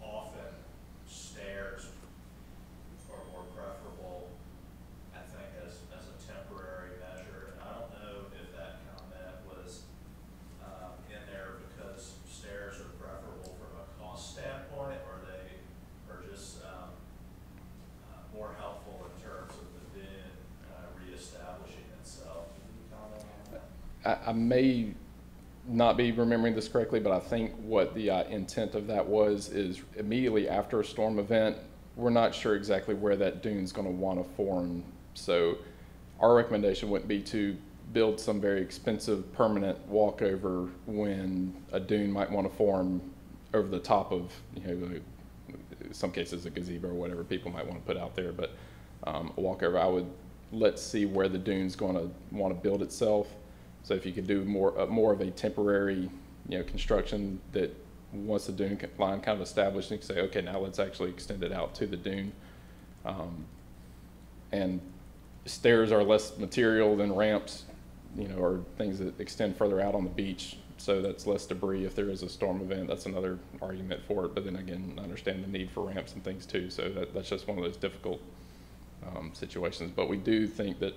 often stairs are more preferable, I think, as a temporary measure. And I don't know if that comment was in there because stairs are preferable from a cost standpoint, or they are just more helpful in terms of the dune reestablishing itself. Can you comment on that? I may not be remembering this correctly, but I think what the intent of that was is immediately after a storm event, we're not sure exactly where that dune's going to want to form. So our recommendation wouldn't be to build some very expensive permanent walkover when a dune might want to form over the top of, in some cases a gazebo or whatever people might want to put out there. But a walkover, let's see where the dune's going to want to build itself. So if you could do more of a temporary construction that once the dune line kind of established, you can say, okay, now let's actually extend it out to the dune. And stairs are less material than ramps, or things that extend further out on the beach. So that's less debris if there is a storm event. That's another argument for it. But then again, I understand the need for ramps and things too. So that's just one of those difficult situations. But we do think that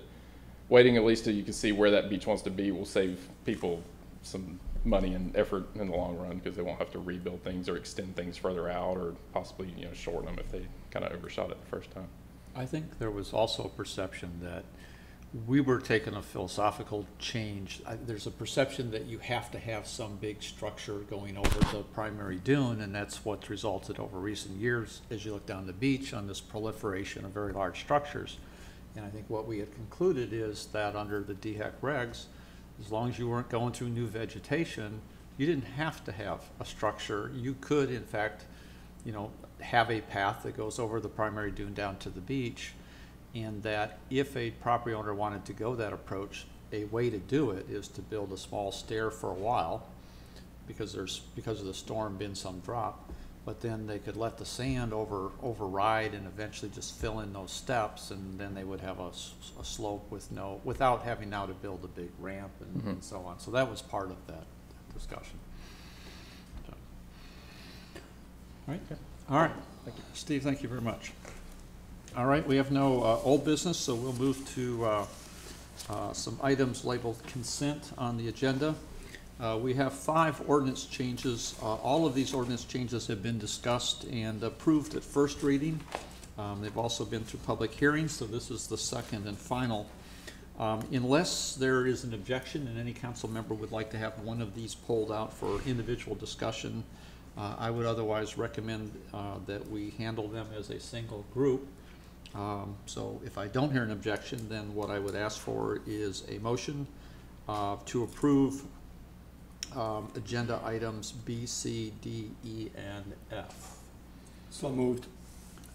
waiting at least till you can see where that beach wants to be will save people some money and effort in the long run, because they won't have to rebuild things or extend things further out, or possibly shorten them if they kind of overshot it the first time. I think there was also a perception that we were taking a philosophical change. There's a perception that you have to have some big structure going over the primary dune, and that's what's resulted over recent years as you look down the beach on this proliferation of very large structures. And I think what we had concluded is that under the DHEC regs, as long as you weren't going through new vegetation, you didn't have to have a structure. You could, in fact, have a path that goes over the primary dune down to the beach, and that if a property owner wanted to go that approach, a way to do it is to build a small stair for a while, because of the storm been some drop, but then they could let the sand override and eventually just fill in those steps, and then they would have a slope without having now to build a big ramp and so on. So that was part of that discussion. So. All right. All right. Thank you. Steve, thank you very much. All right, we have no old business, so we'll move to some items labeled consent on the agenda. We have 5 ordinance changes. All of these ordinance changes have been discussed and approved at first reading. They've also been through public hearings, so this is the second and final. Unless there is an objection and any council member would like to have one of these pulled out for individual discussion, I would otherwise recommend that we handle them as a single group. So if I don't hear an objection, then what I would ask for is a motion to approve agenda items B, C, D, E, and F. So moved.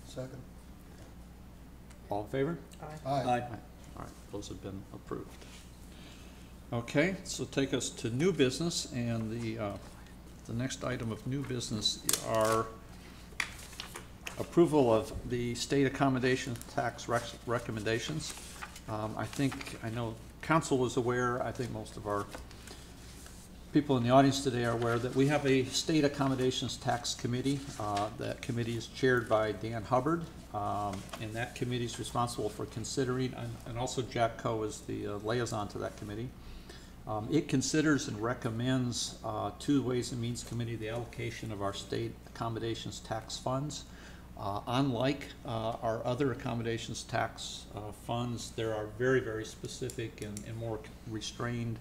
Second. All in favor? Aye. All right, those have been approved. Okay, so take us to new business, and the next item of new business are approval of the state accommodation tax recommendations. I know council is aware, I think most of our people in the audience today are aware that we have a state accommodations tax committee. That committee is chaired by Dan Hubbard, and that committee is responsible for considering, and also Jack Coe is the liaison to that committee. It considers and recommends to the Ways and Means Committee the allocation of our state accommodations tax funds. Unlike our other accommodations tax funds, there are very, very specific and more restrained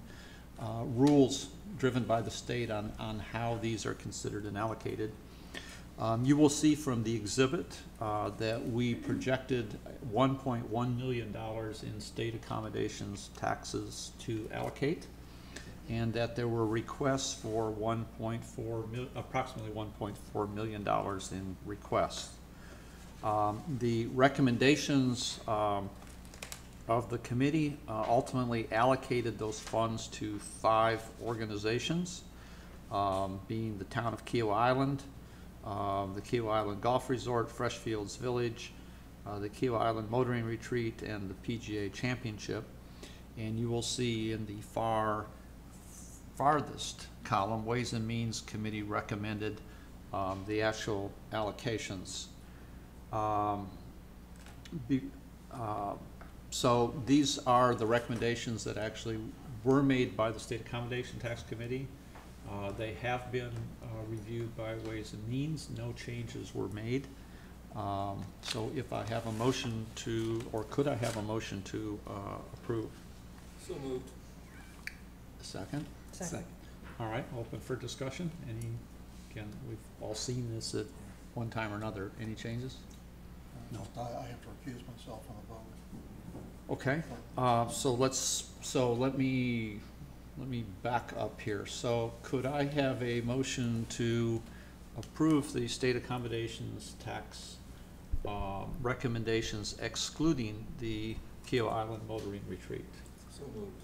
rules driven by the state on how these are considered and allocated. You will see from the exhibit that we projected $1.1 million in state accommodations taxes to allocate, and that there were requests for approximately $1.4 million in requests. The recommendations of the committee ultimately allocated those funds to 5 organizations, being the town of Kiawah Island, the Kiawah Island Golf Resort, Freshfields Village, the Kiawah Island Motoring Retreat, and the PGA Championship. And you will see in the farthest column, Ways and Means Committee recommended the actual allocations. So these are the recommendations that actually were made by the State Accommodation Tax Committee. They have been reviewed by Ways and Means. No changes were made. So if I have a motion to, or could I have a motion to approve? So moved. A second? Second. All right, open for discussion. Again, we've all seen this at one time or another. Any changes? No. I have to recuse myself on the vote. Okay, so let me back up here. So could I have a motion to approve the state accommodations tax recommendations excluding the Kiawah Island Motoring Retreat? So moved.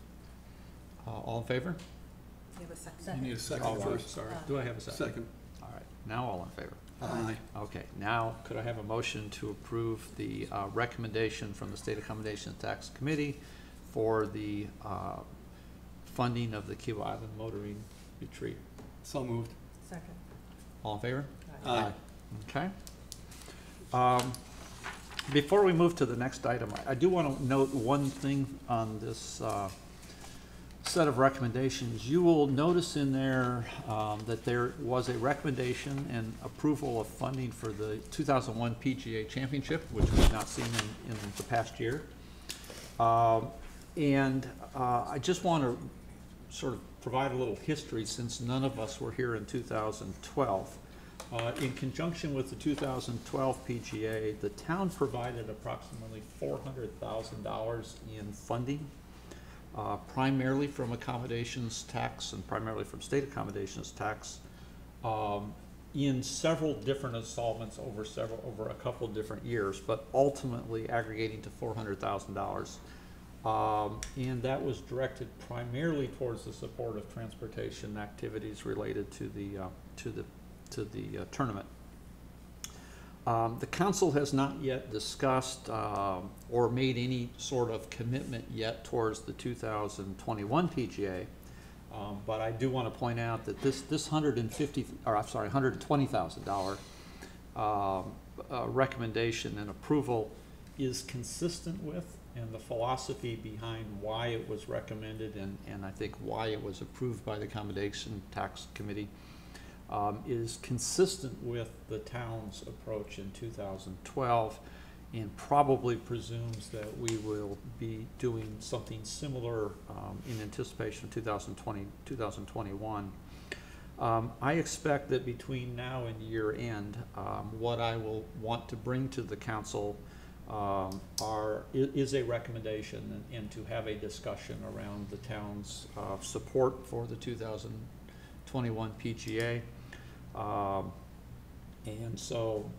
All in favor? You have a second. You need a second Oh, first. sorry. Do I have a second? Second. All right, now all in favor? Aye. Okay, now could I have a motion to approve the recommendation from the State Accommodation Tax Committee for the funding of the Kiawah Island Motoring Retreat? So moved. Second. All in favor? Aye. Okay. Before we move to the next item, I do want to note one thing on this set of recommendations. You will notice in there that there was a recommendation and approval of funding for the 2001 PGA Championship, which we've not seen in the past year. And I just want to sort of provide a little history, since none of us were here in 2012. In conjunction with the 2012 PGA, the town provided approximately $400,000 in funding, primarily from accommodations tax and primarily from state accommodations tax, in several different installments over a couple of different years, but ultimately aggregating to $400,000. And that was directed primarily towards the support of transportation activities related to the tournament. The council has not yet discussed or made any sort of commitment yet towards the 2021 PGA, but I do want to point out that this $120,000 recommendation and approval is consistent with, and the philosophy behind why it was recommended and I think why it was approved by the Accommodation Tax Committee is consistent with the town's approach in 2012 and probably presumes that we will be doing something similar in anticipation of 2021. I expect that between now and year end, what I will want to bring to the council is a recommendation and to have a discussion around the town's support for the 2021 PGA. And so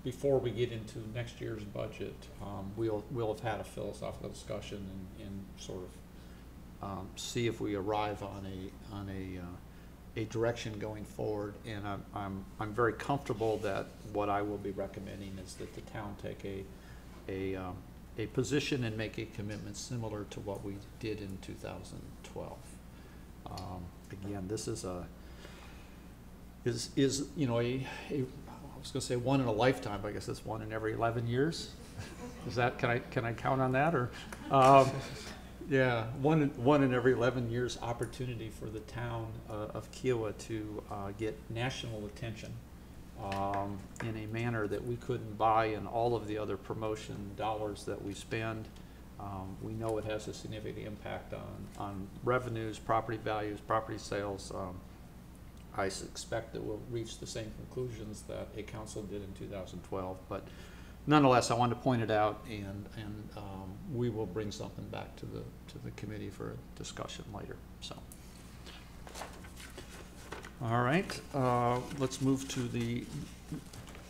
before we get into next year's budget, we'll have had a philosophical discussion and sort of see if we arrive on a direction going forward. And I'm very comfortable that what I will be recommending is that the town take a position and make a commitment similar to what we did in 2012. Again, this is you know I was going to say one in a lifetime, but I guess it's one in every 11 years. Is that can I count on that, or yeah, one in every 11 years opportunity for the town of Kiawah to get national attention in a manner that we couldn't buy in all of the other promotion dollars that we spend. We know it has a significant impact on revenues, property values, property sales. I expect that we'll reach the same conclusions that a council did in 2012, but nonetheless, I wanted to point it out, and we will bring something back to the committee for a discussion later. So, all right, let's move to the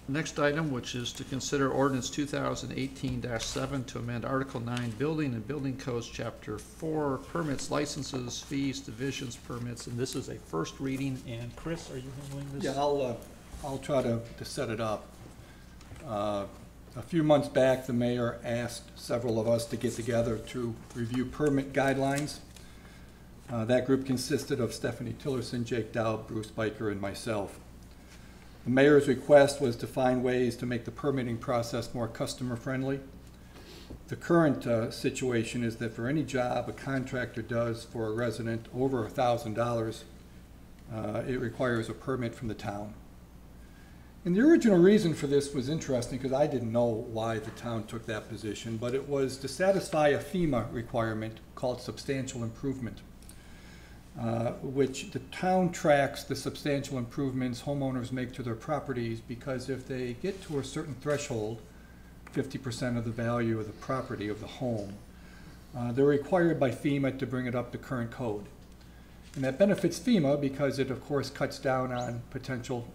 next item, which is to consider ordinance 2018-7 to amend Article 9 Building and Building Codes Chapter 4 Permits, Licenses, Fees, Divisions, Permits, and this is a first reading. And Chris, are you handling this? Yeah, I'll try to set it up. A few months back, the mayor asked several of us to get together to review permit guidelines. That group consisted of Stephanie Tillerson, Jake Dowd, Bruce Biker, and myself. The mayor's request was to find ways to make the permitting process more customer-friendly. The current situation is that for any job a contractor does for a resident over $1,000, it requires a permit from the town. And the original reason for this was interesting because I didn't know why the town took that position, but it was to satisfy a FEMA requirement called substantial improvement, which the town tracks the substantial improvements homeowners make to their properties, because if they get to a certain threshold, 50% of the value of the property of the home, they're required by FEMA to bring it up to current code. And that benefits FEMA because it, of course, cuts down on potential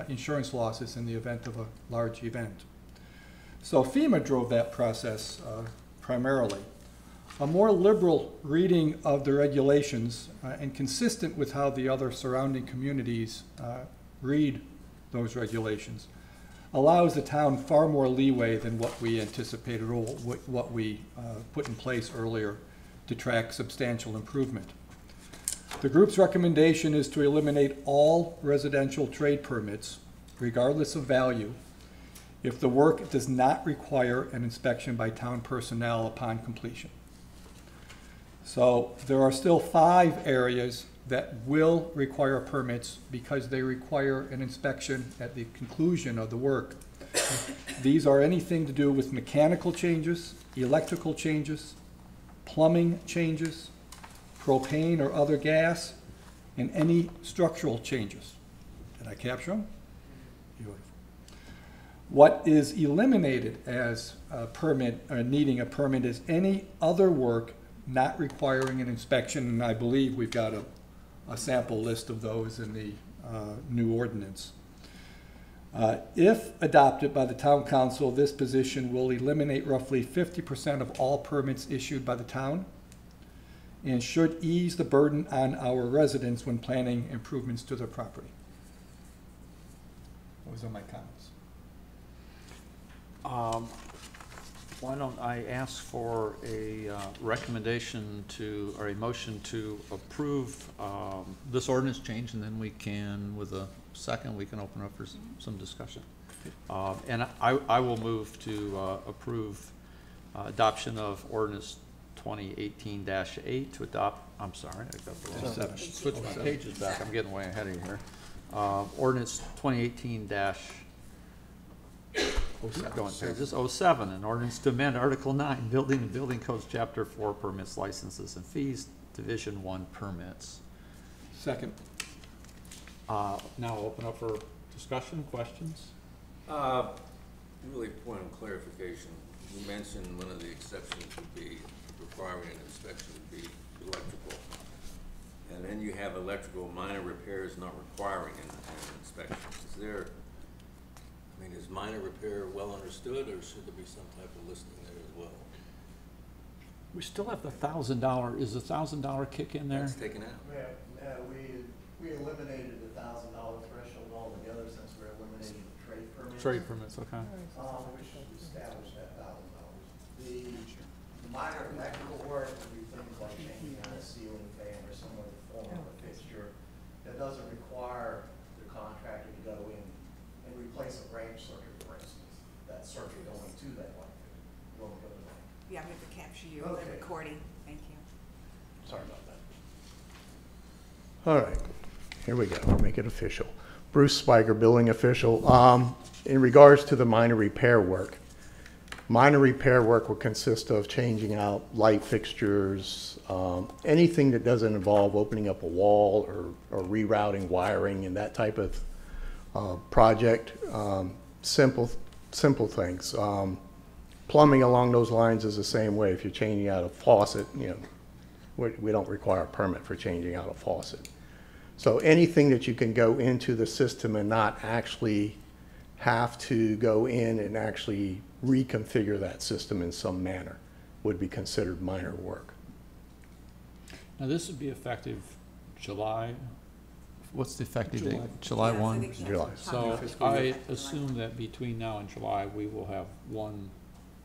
insurance losses in the event of a large event. So FEMA drove that process primarily. A more liberal reading of the regulations and consistent with how the other surrounding communities read those regulations allows the town far more leeway than what we anticipated or what we put in place earlier to track substantial improvement. The group's recommendation is to eliminate all residential trade permits, regardless of value, if the work does not require an inspection by town personnel upon completion. So there are still 5 areas that will require permits because they require an inspection at the conclusion of the work. These are anything to do with mechanical changes, electrical changes, plumbing changes, propane or other gas, and any structural changes. Did I capture them? Beautiful. What is eliminated as a permit, needing a permit, is any other work not requiring an inspection, and I believe we've got a sample list of those in the new ordinance. If adopted by the town council, this position will eliminate roughly 50% of all permits issued by the town and should ease the burden on our residents when planning improvements to their property. Those are my comments. Why don't I ask for a recommendation to, or a motion to approve this ordinance change, and then we can, with a second, we can open up for some discussion. And I will move to approve adoption of ordinance 2018-8 to adopt, I'm sorry, I got the wrong, switch my pages back, I'm getting way ahead of you here. Ordinance 2018- going pages 07, an ordinance to amend Article 9, Building and Building Codes, Chapter 4, Permits, Licenses, and Fees, Division 1, Permits. Second. Now open up for discussion, questions? Really, point of clarification. You mentioned one of the exceptions would be requiring an inspection would be electrical. And then you have electrical minor repairs not requiring an inspection. Is there, I mean, is minor repair well understood, or should there be some type of listing there as well? We still have the $1,000, is the $1,000 kick in there? That's taken out. Yeah, we eliminated the $1,000 threshold altogether since we're eliminating the trade permits. Trade permits, okay. Which established that $1,000. The minor electrical work would be things like changing out a ceiling fan or some other form of a fixture that doesn't require the contractor to go in and replace a branch circuit, for instance. That circuit going to that light fixture won't go to that. Yeah, I'm going to capture you on the Okay. recording. Thank you. Sorry about that. All right, here we go, we'll make it official. Bruce Spiker, building official. In regards to the minor repair work will consist of changing out light fixtures, anything that doesn't involve opening up a wall or rerouting wiring and that type of project. Simple things. Plumbing along those lines is the same way. If you're changing out a faucet, you know, we don't require a permit for changing out a faucet. So anything that you can go into the system and not actually have to go in and actually reconfigure that system in some manner would be considered minor work. Now this would be effective July, what's the effective date? July 1? July. So I assume that between now and July, we will have one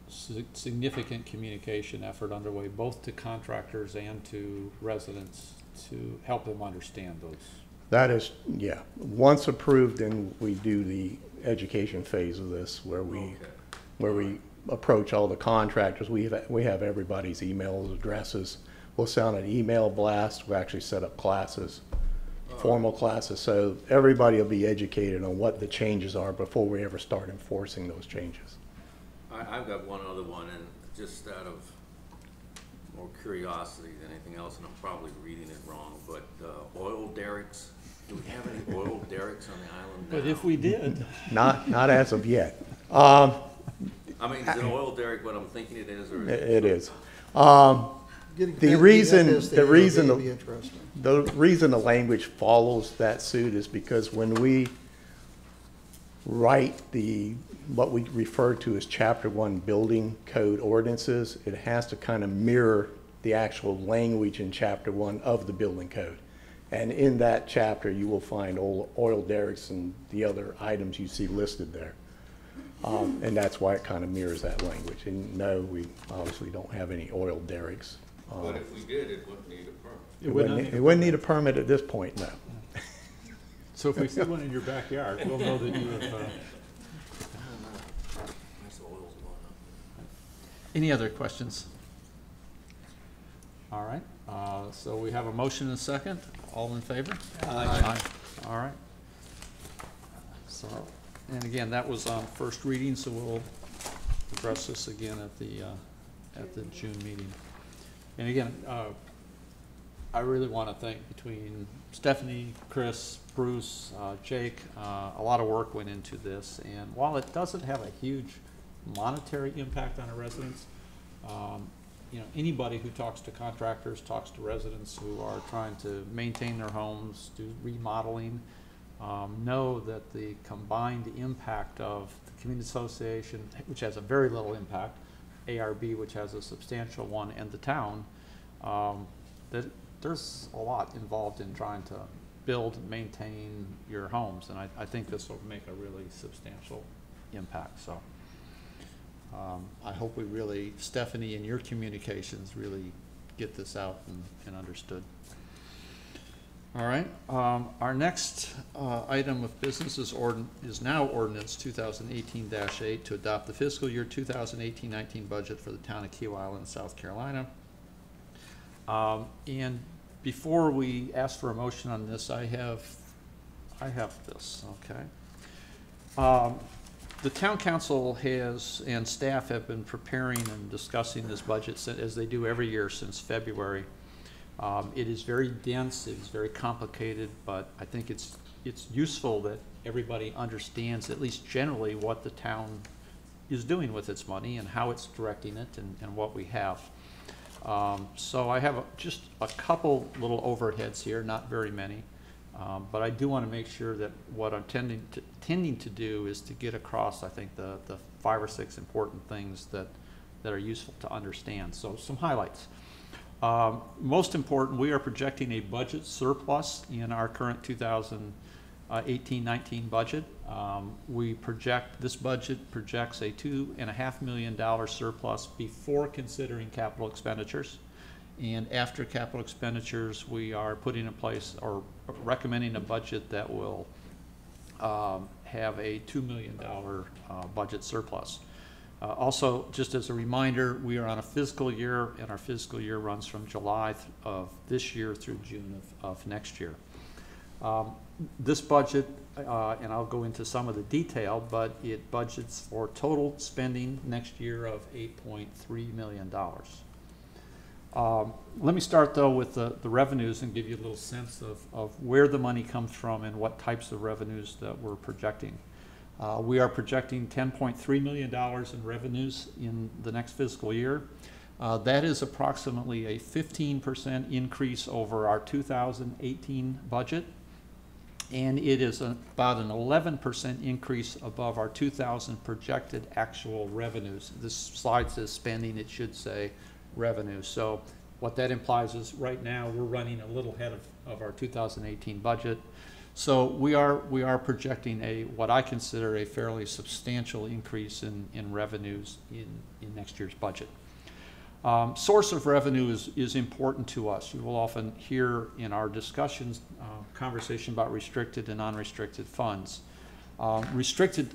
significant communication effort underway, both to contractors and to residents, to help them understand those. That is, yeah. Once approved, then we do the education phase of this, where we approach all the contractors. We have everybody's email addresses. We'll send an email blast. We actually set up classes, formal classes, so everybody will be educated on what the changes are before we ever start enforcing those changes. I've got one other one, and just out of more curiosity than anything else, and I'm probably reading it wrong, but oil derricks, do we have any oil derricks on the island now? But if we did. Not as of yet. I mean, is an oil derrick what I'm thinking it is? Or It is. Getting The back reason to the FSA would be interesting. the reason the language follows that suit is because when we write what we refer to as Chapter 1 building code ordinances, it has to kind of mirror the actual language in Chapter 1 of the building code. And in that chapter, you will find oil derricks and the other items you see listed there. And that's why it kind of mirrors that language. And no, we obviously don't have any oil derricks. But if we did, it wouldn't need a permit. It wouldn't need a permit at this point, no. So if we see one in your backyard, we'll know that you have, any other questions? All right, so we have a motion and a second. All in favor? Aye. All right. So, and again, that was on first reading, so we'll address this again at the June meeting. And again, I really want to thank between Stephanie, Chris, Bruce, Jake, a lot of work went into this. And while it doesn't have a huge monetary impact on our residents, you know, anybody who talks to contractors, talks to residents who are trying to maintain their homes, do remodeling, know that the combined impact of the community association, which has a very little impact, ARB, which has a substantial one, and the town, that there's a lot involved in trying to build and maintain your homes, and I think this will make a really substantial impact. So I hope we really, Stephanie, in your communications, really get this out and understood. All right, our next item of business is now ordinance 2018-8 to adopt the fiscal year 2018-19 budget for the town of Kiawah Island, South Carolina. And before we ask for a motion on this, I have this, okay. The town council has, and staff have been preparing and discussing this budget as they do every year since February. It is very dense, it is very complicated, but I think it's useful that everybody understands, at least generally, what the town is doing with its money and how it's directing it and what we have. So I have just a couple little overheads here, not very many, but I do want to make sure that what I'm tending to do is to get across, I think, the 5 or 6 important things that are useful to understand. So some highlights. Most important, we are projecting a budget surplus in our current 2018-19 budget. This budget projects a $2.5 million surplus before considering capital expenditures. And after capital expenditures, we are putting in place or recommending a budget that will have a $2 million budget surplus. Also, just as a reminder, we are on a fiscal year, and our fiscal year runs from July of this year through June of next year. This budget, and I'll go into some of the detail, but it budgets for total spending next year of $8.3 million. Let me start, though, with the revenues and give you a little sense of where the money comes from and what types of revenues that we're projecting. We are projecting $10.3 million in revenues in the next fiscal year. That is approximately a 15% increase over our 2018 budget, and it is about an 11% increase above our 2000 projected actual revenues. This slide says spending, it should say revenue. So what that implies is right now we're running a little ahead of our 2018 budget. So we are projecting what I consider a fairly substantial increase in revenues in next year's budget. Source of revenue is important to us. You will often hear in our discussions conversation about restricted and unrestricted funds. Unrestricted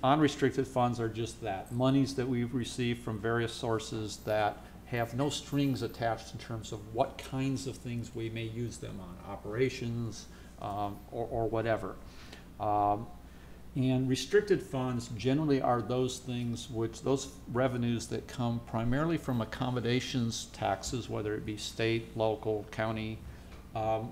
funds are just that, monies that we've received from various sources that have no strings attached in terms of what kinds of things we may use them on, operations, or whatever. And restricted funds generally are those things those revenues that come primarily from accommodations taxes, whether it be state, local, county,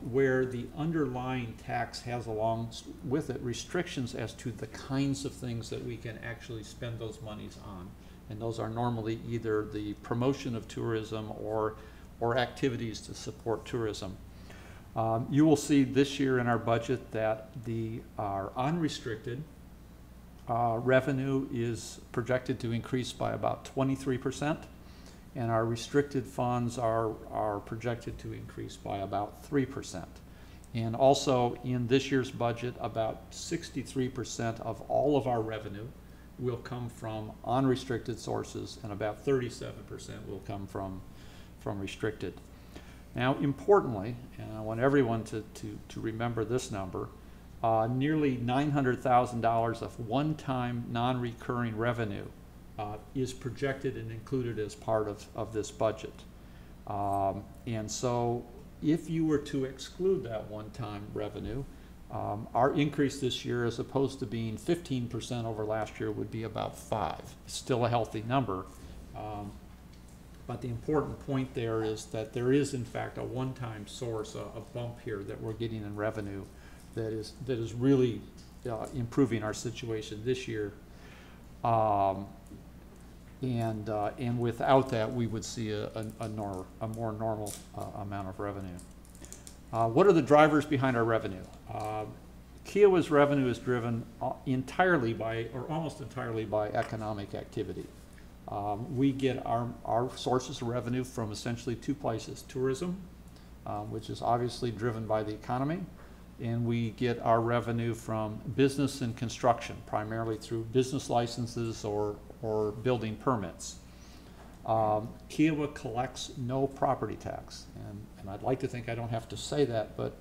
where the underlying tax has along with it restrictions as to the kinds of things that we can actually spend those monies on. And those are normally either the promotion of tourism or activities to support tourism. You will see this year in our budget that our unrestricted revenue is projected to increase by about 23%, and our restricted funds are projected to increase by about 3%. And also in this year's budget, about 63% of all of our revenue will come from unrestricted sources, and about 37% will come from restricted. Now, importantly, and I want everyone to remember this number, nearly $900,000 of one-time non-recurring revenue is projected and included as part of this budget. And so if you were to exclude that one-time revenue, our increase this year, as opposed to being 15% over last year, would be about 5%. Still a healthy number. But the important point there is that there is, in fact, a one-time source, a bump here that we're getting in revenue that is really improving our situation this year. And without that, we would see a more normal amount of revenue. What are the drivers behind our revenue? Kiowa's revenue is driven entirely by, or almost entirely by, economic activity. We get our sources of revenue from essentially two places: tourism, which is obviously driven by the economy, and we get our revenue from business and construction, primarily through business licenses or building permits. Kiowa collects no property tax, and I'd like to think I don't have to say that, but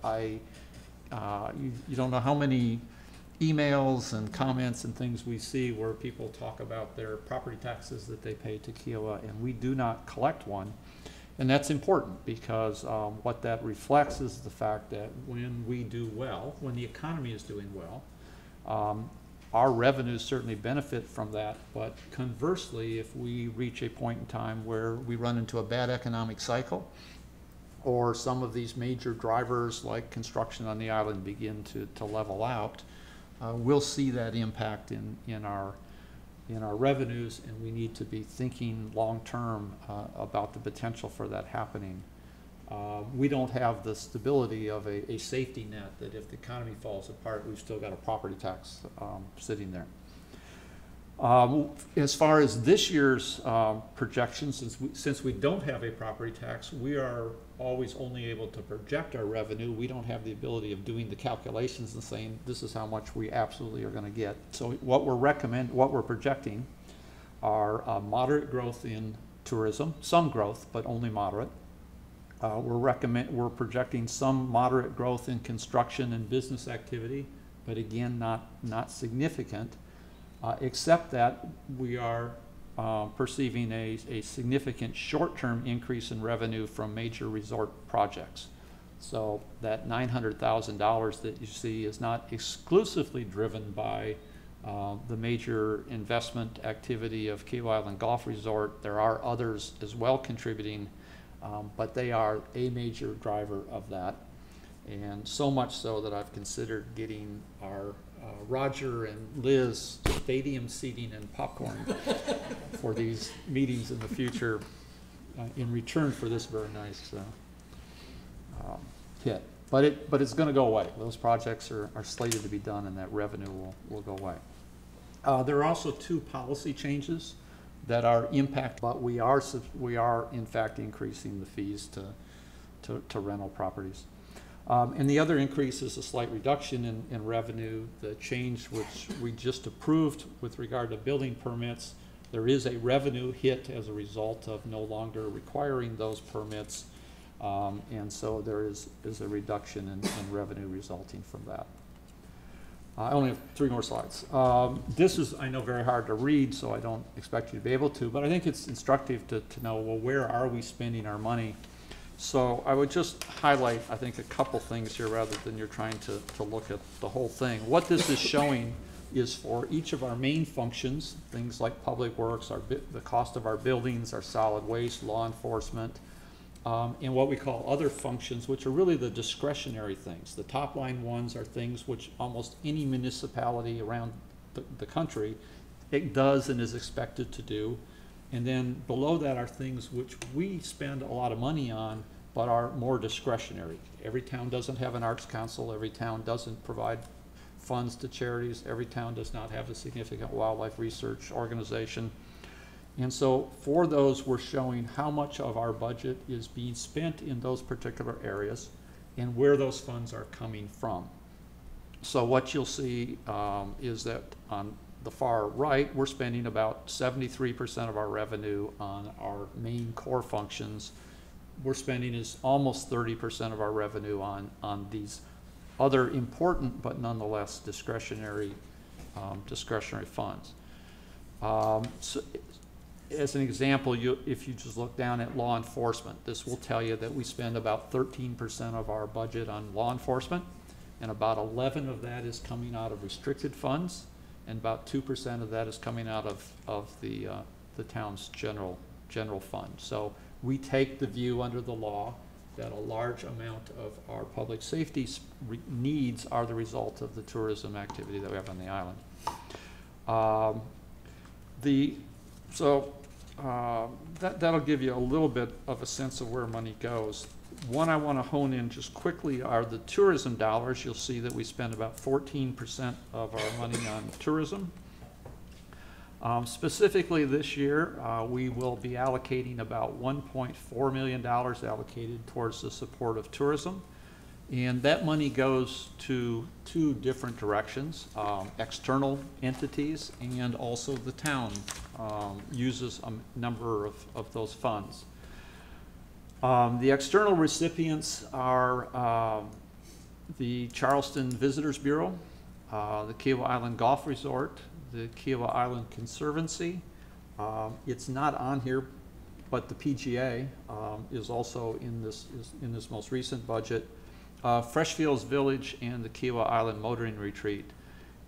you don't know how many emails and comments and things we see where people talk about their property taxes that they pay to Kiowa, and we do not collect one. And that's important because what that reflects is the fact that when we do well, when the economy is doing well, our revenues certainly benefit from that. But conversely, if we reach a point in time where we run into a bad economic cycle, or some of these major drivers like construction on the island begin to level out, we'll see that impact in our revenues, and we need to be thinking long-term about the potential for that happening. We don't have the stability of a safety net that if the economy falls apart, we've still got a property tax sitting there. As far as this year's projections, since we don't have a property tax, we are always only able to project our revenue. We don't have the ability of doing the calculations and saying this is how much we absolutely are going to get. So what we're projecting are moderate growth in tourism, some growth, but only moderate. We're projecting some moderate growth in construction and business activity, but again, not significant. Except that we are perceiving a significant short-term increase in revenue from major resort projects. So that $900,000 that you see is not exclusively driven by the major investment activity of Kiawah Island Golf Resort. There are others as well contributing, but they are a major driver of that. And so much so that I've considered getting our Roger and Liz stadium seating and popcorn for these meetings in the future in return for this very nice hit. But it's going to go away. Those projects are slated to be done, and that revenue will go away. There are also two policy changes that are impact, but we are in fact increasing the fees to rental properties. And the other increase is a slight reduction in revenue. The change which we just approved with regard to building permits, there is a revenue hit as a result of no longer requiring those permits. And so there is a reduction in revenue resulting from that. I only have 3 more slides. This is, I know, very hard to read, so I don't expect you to be able to, but I think it's instructive to know, well, where are we spending our money? So I would just highlight, I think, a couple things here rather than you're trying to look at the whole thing. What this is showing is for each of our main functions, things like public works, the cost of our buildings, our solid waste, law enforcement, and what we call other functions, which are really the discretionary things. The top line ones are things which almost any municipality around the country it does and is expected to do. And then below that are things which we spend a lot of money on, but are more discretionary. Every town doesn't have an arts council. Every town doesn't provide funds to charities. Every town does not have a significant wildlife research organization. And so for those, we're showing how much of our budget is being spent in those particular areas and where those funds are coming from. So what you'll see is that on the far right, we're spending about 73% of our revenue on our main core functions. We're spending is almost 30% of our revenue on these other important but nonetheless discretionary funds. So as an example, if you just look down at law enforcement, this will tell you that we spend about 13% of our budget on law enforcement, and about 11 of that is coming out of restricted funds, and about 2% of that is coming out of the town's general fund. So we take the view under the law that a large amount of our public safety needs are the result of the tourism activity that we have on the island. That'll give you a little bit of a sense of where money goes. One I want to hone in just quickly are the tourism dollars. You'll see that we spend about 14% of our money on tourism. Specifically this year, we will be allocating about $1.4 million allocated towards the support of tourism. And that money goes to two different directions, external entities, and also the town uses a number of those funds. The external recipients are the Charleston Visitors Bureau, the Kiawah Island Golf Resort, the Kiawah Island Conservancy. It's not on here, but the PGA is also in this most recent budget. Freshfields Village and the Kiawah Island Motoring Retreat.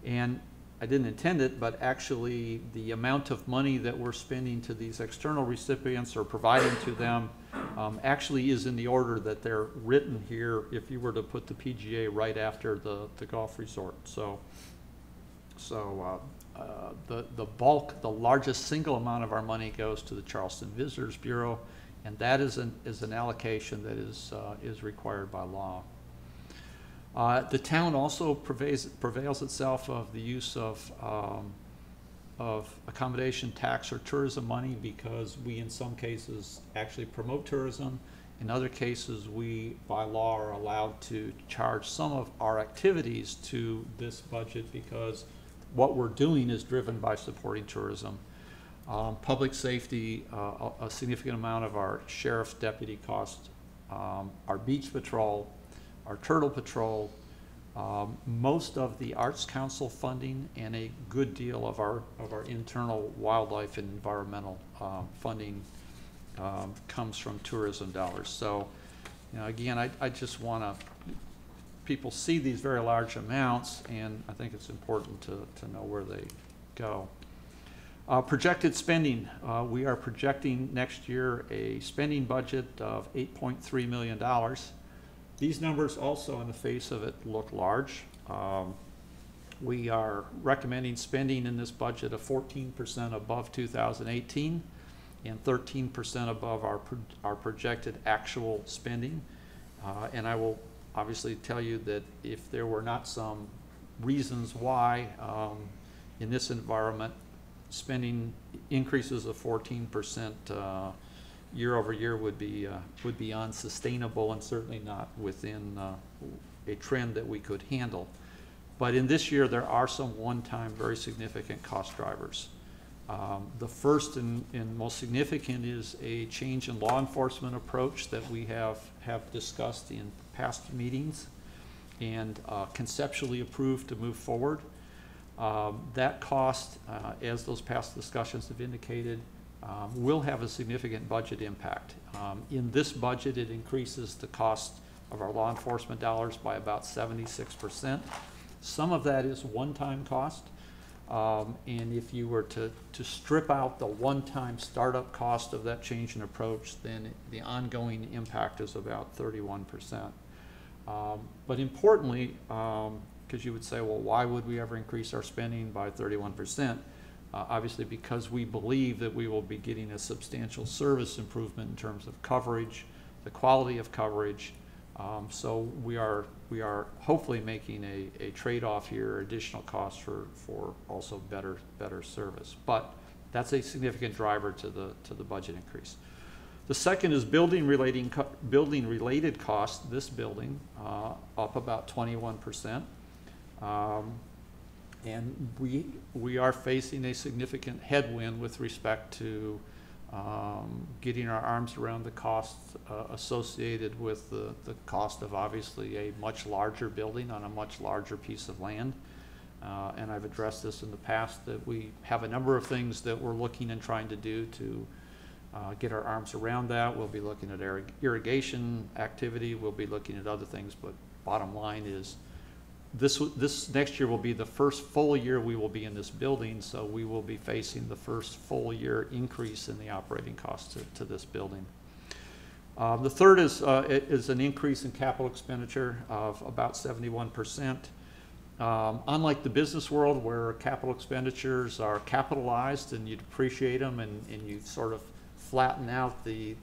And I didn't intend it, but actually the amount of money that we're spending to these external recipients or providing to them actually is in the order that they're written here if you were to put the PGA right after the golf resort. The bulk, the largest single amount of our money goes to the Charleston Visitors Bureau, and that is an allocation that is required by law. The town also prevails itself of the use of accommodation tax or tourism money because we, in some cases, actually promote tourism. In other cases, we, by law, are allowed to charge some of our activities to this budget because what we're doing is driven by supporting tourism. Public safety, a significant amount of our sheriff's deputy costs, our beach patrol, our turtle patrol, most of the Arts Council funding, and a good deal of our internal wildlife and environmental funding comes from tourism dollars. So, you know, again, I just want to, people see these very large amounts, and I think it's important to know where they go. Projected spending, we are projecting next year a spending budget of $8.3 million. These numbers also, on the face of it, look large. We are recommending spending in this budget of 14% above 2018 and 13% above our projected actual spending. And I will obviously tell you that if there were not some reasons why in this environment spending increases of 14% year over year would be unsustainable and certainly not within a trend that we could handle. But in this year, there are some one-time very significant cost drivers. The first and most significant is a change in law enforcement approach that we have discussed in past meetings and conceptually approved to move forward. That cost, as those past discussions have indicated, will have a significant budget impact. In this budget, it increases the cost of our law enforcement dollars by about 76%. Some of that is one-time cost. And if you were to strip out the one-time startup cost of that change in approach, then the ongoing impact is about 31%. But importantly, because you would say, well, why would we ever increase our spending by 31%? Obviously, because we believe that we will be getting a substantial service improvement in terms of coverage, the quality of coverage. So we are hopefully making a trade-off here, additional costs for also better service. But That's a significant driver to the budget increase. The second is building-related costs. This building up about 21%, and we are facing a significant headwind with respect to getting our arms around the costs associated with the cost of obviously a much larger building on a much larger piece of land. And I've addressed this in the past, that we have a number of things that we're looking and trying to do to get our arms around that. We'll be looking at irrigation activity. We'll be looking at other things, but bottom line is this next year will be the first full year we will be in this building, so we will be facing the first full year increase in the operating costs to this building. The third is an increase in capital expenditure of about 71%. Unlike the business world where capital expenditures are capitalized and you depreciate them and you sort of flatten out the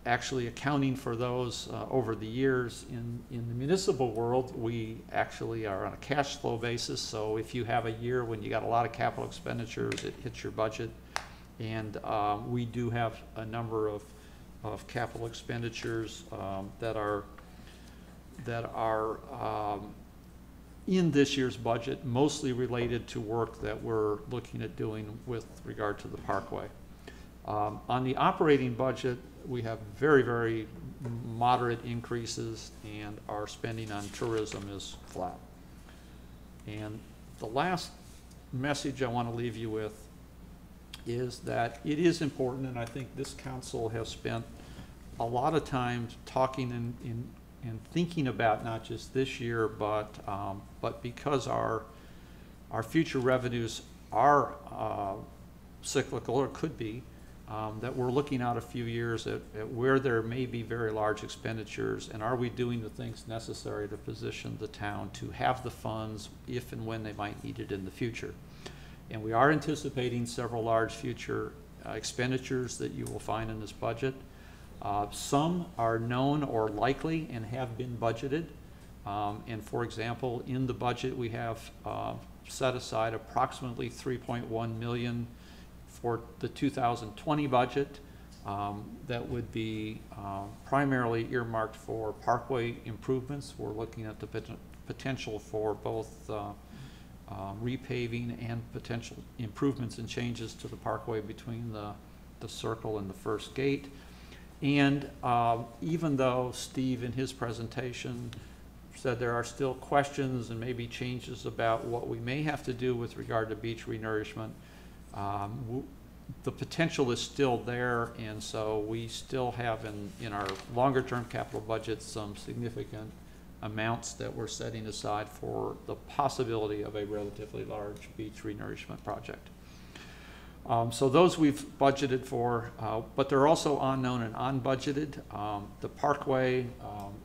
actually accounting for those over the years, in the municipal world we actually are on a cash flow basis. So if you have a year when you got a lot of capital expenditures, it hits your budget. And we do have a number of capital expenditures that are in this year's budget, mostly related to work that we're looking at doing with regard to the Parkway. On the operating budget, we have very, very moderate increases, and our spending on tourism is flat. And the last message I want to leave you with is that it is important, and I think this council has spent a lot of time talking and thinking about not just this year, but because our future revenues are cyclical, or could be, that we're looking out a few years at where there may be very large expenditures, and are we doing the things necessary to position the town to have the funds if and when they might need it in the future. And we are anticipating several large future expenditures that you will find in this budget. Some are known or likely and have been budgeted. And for example, in the budget we have set aside approximately $3.1 million for the 2020 budget that would be primarily earmarked for Parkway improvements. We're looking at the potential for both repaving and potential improvements and changes to the Parkway between the circle and the first gate. And even though Steve in his presentation said there are still questions and maybe changes about what we may have to do with regard to beach renourishment, the potential is still there, and so we still have in our longer term capital budget some significant amounts that we're setting aside for the possibility of a relatively large beach renourishment project. So those we've budgeted for, but they're also unknown and unbudgeted. The Parkway,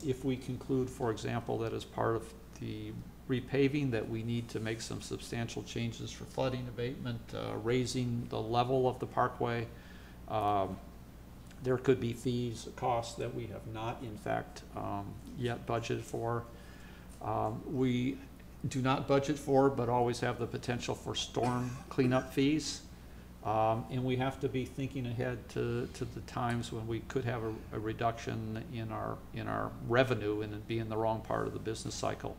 if we conclude, for example, that as part of the repaving that we need to make some substantial changes for flooding abatement, raising the level of the Parkway, there could be fees, costs that we have not, in fact, yet budgeted for. We do not budget for, but always have the potential for storm cleanup fees. And we have to be thinking ahead to the times when we could have a reduction in our revenue and be in the wrong part of the business cycle.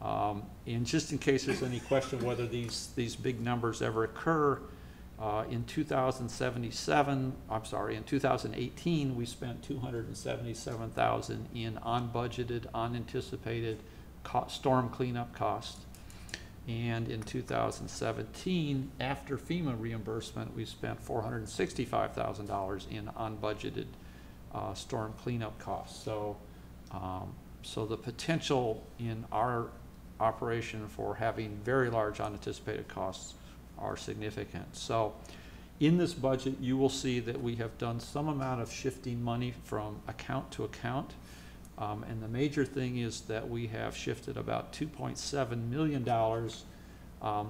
And just in case there's any question whether these big numbers ever occur, in 2018, we spent $277,000 in unbudgeted, unanticipated storm cleanup costs. And in 2017, after FEMA reimbursement, we spent $465,000 in unbudgeted storm cleanup costs. So, so the potential in our operation for having very large unanticipated costs are significant. So in this budget, you will see that we have done some amount of shifting money from account to account. And the major thing is that we have shifted about $2.7 million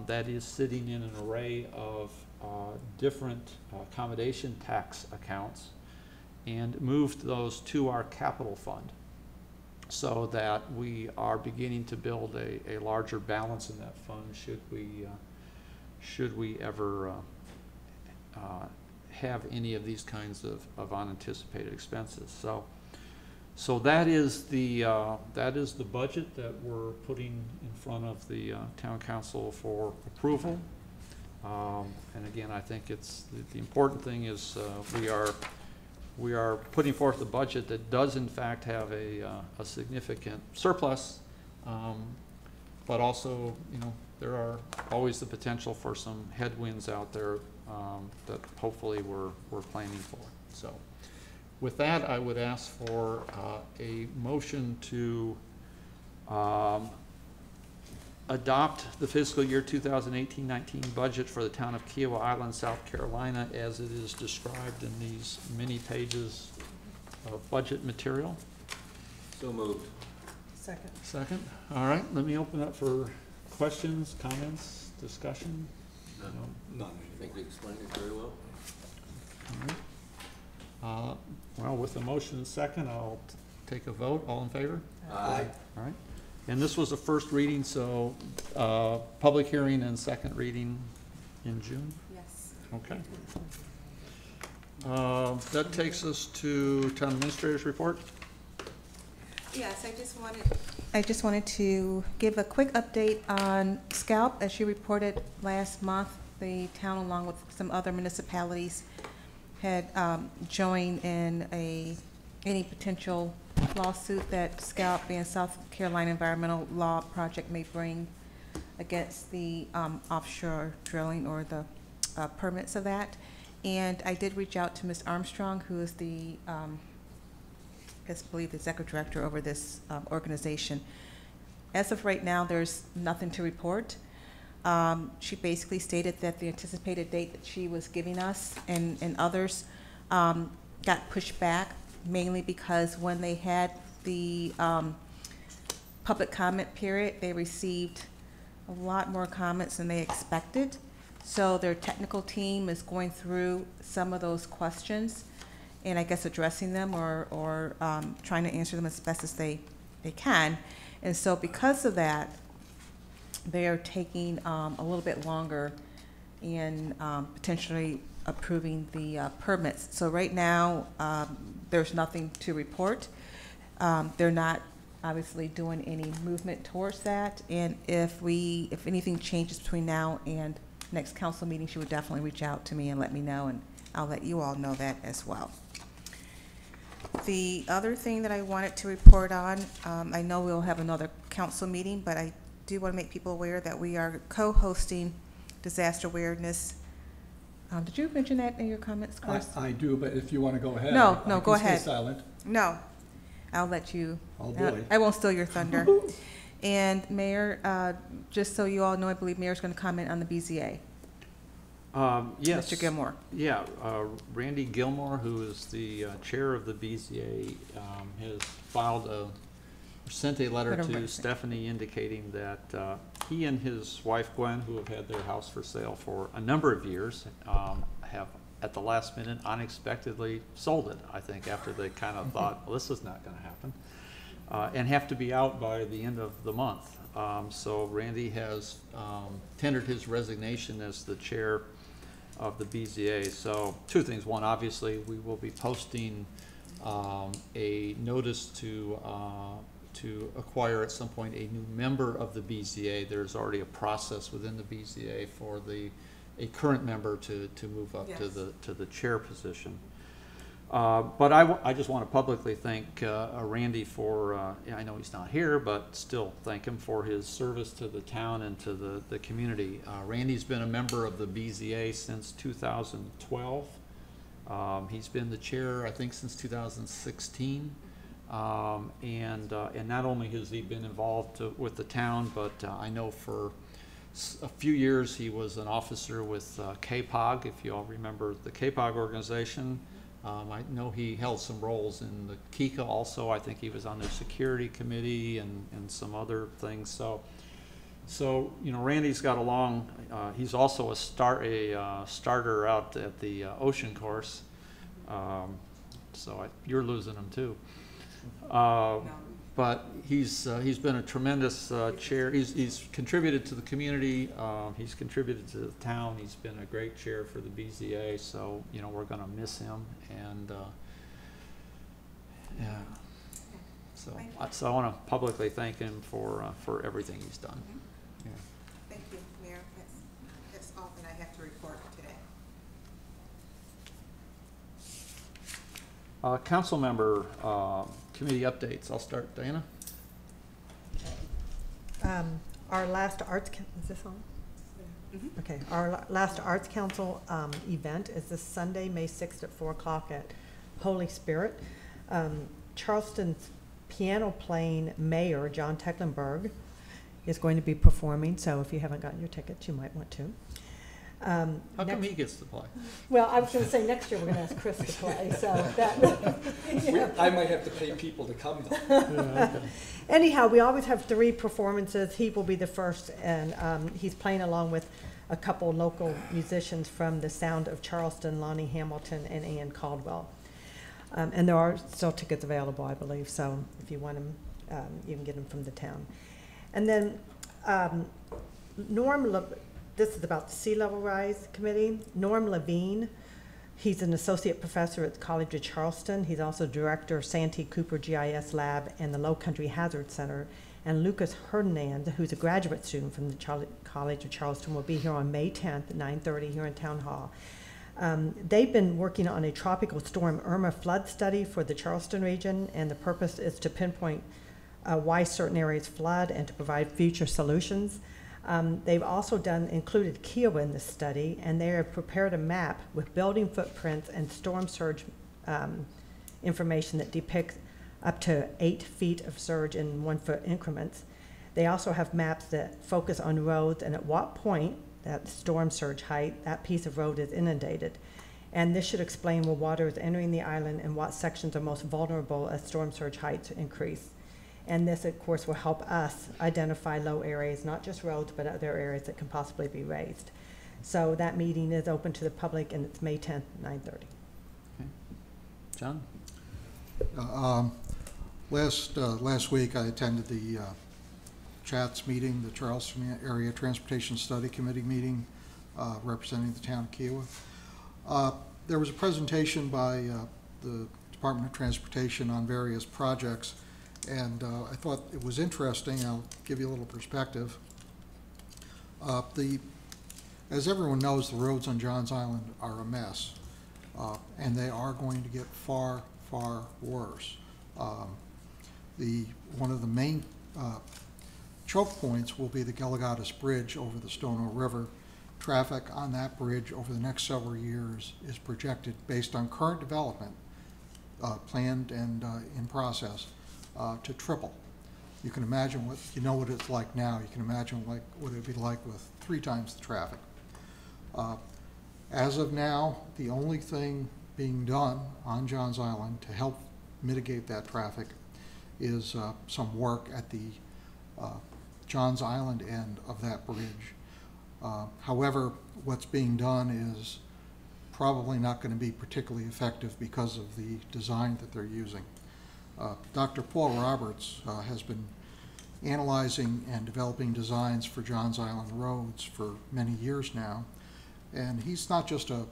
that is sitting in an array of different accommodation tax accounts and moved those to our capital fund so that we are beginning to build a larger balance in that fund should we ever have any of these kinds of unanticipated expenses. So that is the budget that we're putting in front of the town council for approval. And again, I think it's the important thing is we are putting forth a budget that does in fact have a significant surplus, but also, you know, there are always the potential for some headwinds out there that hopefully we're planning for. So with that, I would ask for a motion to adopt the fiscal year 2018-19 budget for the town of Kiowa Island, South Carolina, as it is described in these many pages of budget material. So moved. Second. Second. All right, let me open up for questions, comments, discussion. None. I think we explained it very well. All right. Well, with the motion and second, I'll take a vote. All in favor? Aye. All right. And this was a first reading, so public hearing and second reading in June? Yes. Okay. That takes us to town administrator's report. Yes, I just wanted to give a quick update on Scalp. As you reported last month, the town, along with some other municipalities, had joined in any potential lawsuit that Scalp and South Carolina Environmental Law Project may bring against the offshore drilling or the permits of that. And I did reach out to Ms. Armstrong, who is the I believe the executive director over this organization. As of right now, there's nothing to report. She basically stated that the anticipated date that she was giving us and others got pushed back, mainly because when they had the public comment period, they received a lot more comments than they expected. So their technical team is going through some of those questions and I guess addressing them or trying to answer them as best as they can. And so because of that, they are taking a little bit longer in potentially approving the permits. So right now, there's nothing to report. They're not obviously doing any movement towards that. And if anything changes between now and next council meeting, she would definitely reach out to me and let me know, and I'll let you all know that as well. The other thing that I wanted to report on, I know we'll have another council meeting, but I do want to make people aware that we are co-hosting disaster awareness. Did you mention that in your comments, Chris? I do, but if you want to go ahead. No, I go can stay ahead. silent. No, I'll let you. Oh, boy. I won't steal your thunder. And Mayor, just so you all know, I believe Mayor's going to comment on the BZA. Yes. Mr. Gilmore. Yeah, Randy Gilmore, who is the chair of the BZA, has sent a letter to Stephanie indicating that he and his wife Gwen, who have had their house for sale for a number of years, have at the last minute unexpectedly sold it, I think, after they kind of thought, well, this is not going to happen, and have to be out by the end of the month. So Randy has tendered his resignation as the chair of the BZA. So two things. One, obviously, we will be posting a notice to acquire at some point a new member of the BZA. There's already a process within the BZA for a current member to move up to the chair position. But I just want to publicly thank Randy for, I know he's not here, but still thank him for his service to the town and to the community. Randy's been a member of the BZA since 2012. He's been the chair, I think, since 2016. And not only has he been involved with the town, but I know for a few years he was an officer with KPOG, if you all remember the KPOG organization. I know he held some roles in the KICA also. I think he was on their security committee and some other things. So you know, Randy's got a long, he's also a starter out at the ocean course. So you're losing him too. but he's been a tremendous chair. He's contributed to the community. He's contributed to the town. He's been a great chair for the BZA. So we're going to miss him, and yeah. So I want to publicly thank him for everything he's done. Yeah. Thank you, Mayor. That's all that I have to report today. Council member committee updates. I'll start, Diana. Our last arts, is this on? Mm-hmm. Okay, our last Arts Council event is this Sunday, May 6th at 4 o'clock at Holy Spirit. Charleston's piano playing mayor, John Tecklenburg, is going to be performing, so if you haven't gotten your tickets, you might want to. How come he gets to play? Well, I was going to say next year we're going to ask Chris to play, so that yeah. I might have to pay people to come though. Yeah, okay. Anyhow, we always have 3 performances. He will be the first, and he's playing along with a couple local musicians from the Sound of Charleston, Lonnie Hamilton and Ann Caldwell. And there are still tickets available, I believe, so if you want them, you can get them from the town. And then this is about the Sea Level Rise Committee. Norm Levine, he's an associate professor at the College of Charleston. He's also director of Santee Cooper GIS Lab and the Low Country Hazard Center. And Lucas Hernand, who's a graduate student from the College of Charleston, will be here on May 10th at 9:30 here in Town Hall. They've been working on a tropical storm Irma flood study for the Charleston region, and the purpose is to pinpoint why certain areas flood and to provide future solutions. They've also included Kiowa in this study, and they have prepared a map with building footprints and storm surge information that depicts up to 8 feet of surge in 1 foot increments. They also have maps that focus on roads and at what point, that storm surge height, that piece of road is inundated. And this should explain where water is entering the island and what sections are most vulnerable as storm surge heights increase. And this, of course, will help us identify low areas, not just roads, but other areas that can possibly be raised. So that meeting is open to the public, and it's May 10th, 9:30. Okay. John? Last week, I attended the CHATS meeting, the Charleston Area Transportation Study Committee meeting, representing the town of Kiowa. There was a presentation by the Department of Transportation on various projects, and I thought it was interesting. I'll give you a little perspective. As everyone knows, the roads on Johns Island are a mess, and they are going to get far, far worse. One of the main choke points will be the Galligatus Bridge over the Stono River. Traffic on that bridge over the next several years is projected, based on current development, planned and in process, to triple. You can imagine what it's like now. You can imagine what it would be like with 3 times the traffic. As of now, the only thing being done on Johns Island to help mitigate that traffic is some work at the Johns Island end of that bridge. However, what's being done is probably not going to be particularly effective because of the design that they're using. Dr. Paul Roberts has been analyzing and developing designs for Johns Island roads for many years now, and he's not just a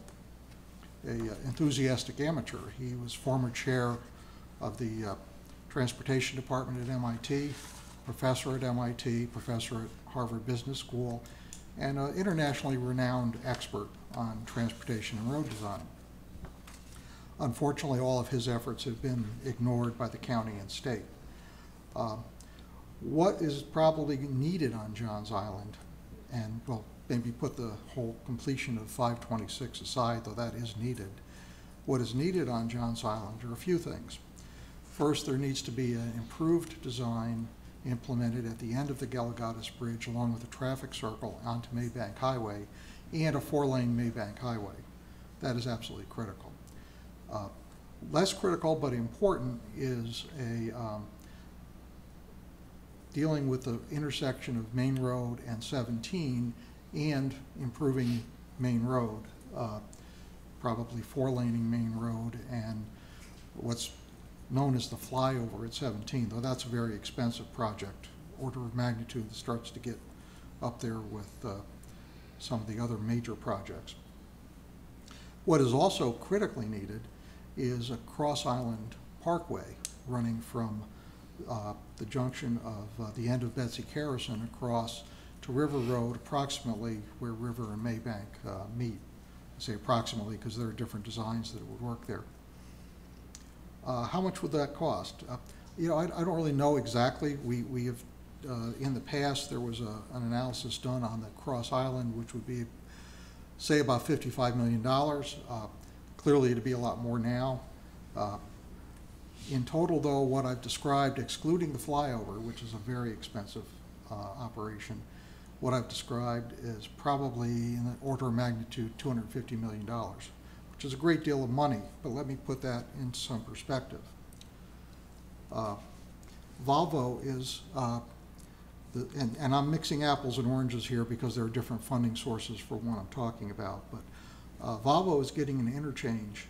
enthusiastic amateur. He was former chair of the Transportation Department at MIT, professor at MIT, professor at Harvard Business School, and an internationally renowned expert on transportation and road design. Unfortunately, all of his efforts have been ignored by the county and state. What is probably needed on Johns Island, and well, maybe put the whole completion of 526 aside, though that is needed. What is needed on Johns Island are a few things. First, there needs to be an improved design implemented at the end of the Galligatus Bridge, along with a traffic circle onto Maybank Highway and a 4-lane Maybank Highway. That is absolutely critical. Less critical but important is dealing with the intersection of Main Road and 17 and improving Main Road, probably 4-laning Main Road, and what's known as the flyover at 17, though that's a very expensive project, order of magnitude that starts to get up there with some of the other major projects. What is also critically needed is a Cross Island Parkway running from the junction of the end of Betsy Harrison across to River Road, approximately where River and Maybank meet. I say approximately because there are different designs that would work there. How much would that cost? You know, I don't really know exactly. We have, in the past, there was an analysis done on the Cross Island, which would be, say, about $55 million. Clearly, it'd be a lot more now. In total, though, what I've described, excluding the flyover, which is a very expensive operation, what I've described is probably in the order of magnitude $250 million, which is a great deal of money, but let me put that in some perspective. Volvo is, and I'm mixing apples and oranges here because there are different funding sources for what I'm talking about, but Volvo is getting an interchange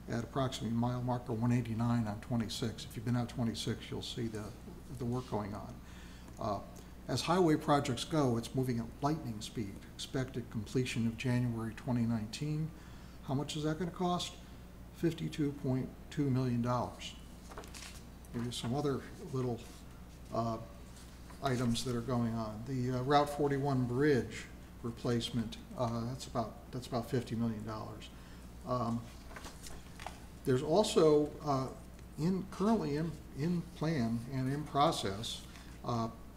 at approximately mile marker 189 on 26. If you've been out 26, you'll see the work going on. As highway projects go, it's moving at lightning speed. Expected completion of January 2019. How much is that going to cost? $52.2 million. Maybe some other little items that are going on. The Route 41 bridge replacement, that's about $50 million. There's also currently in plan and in process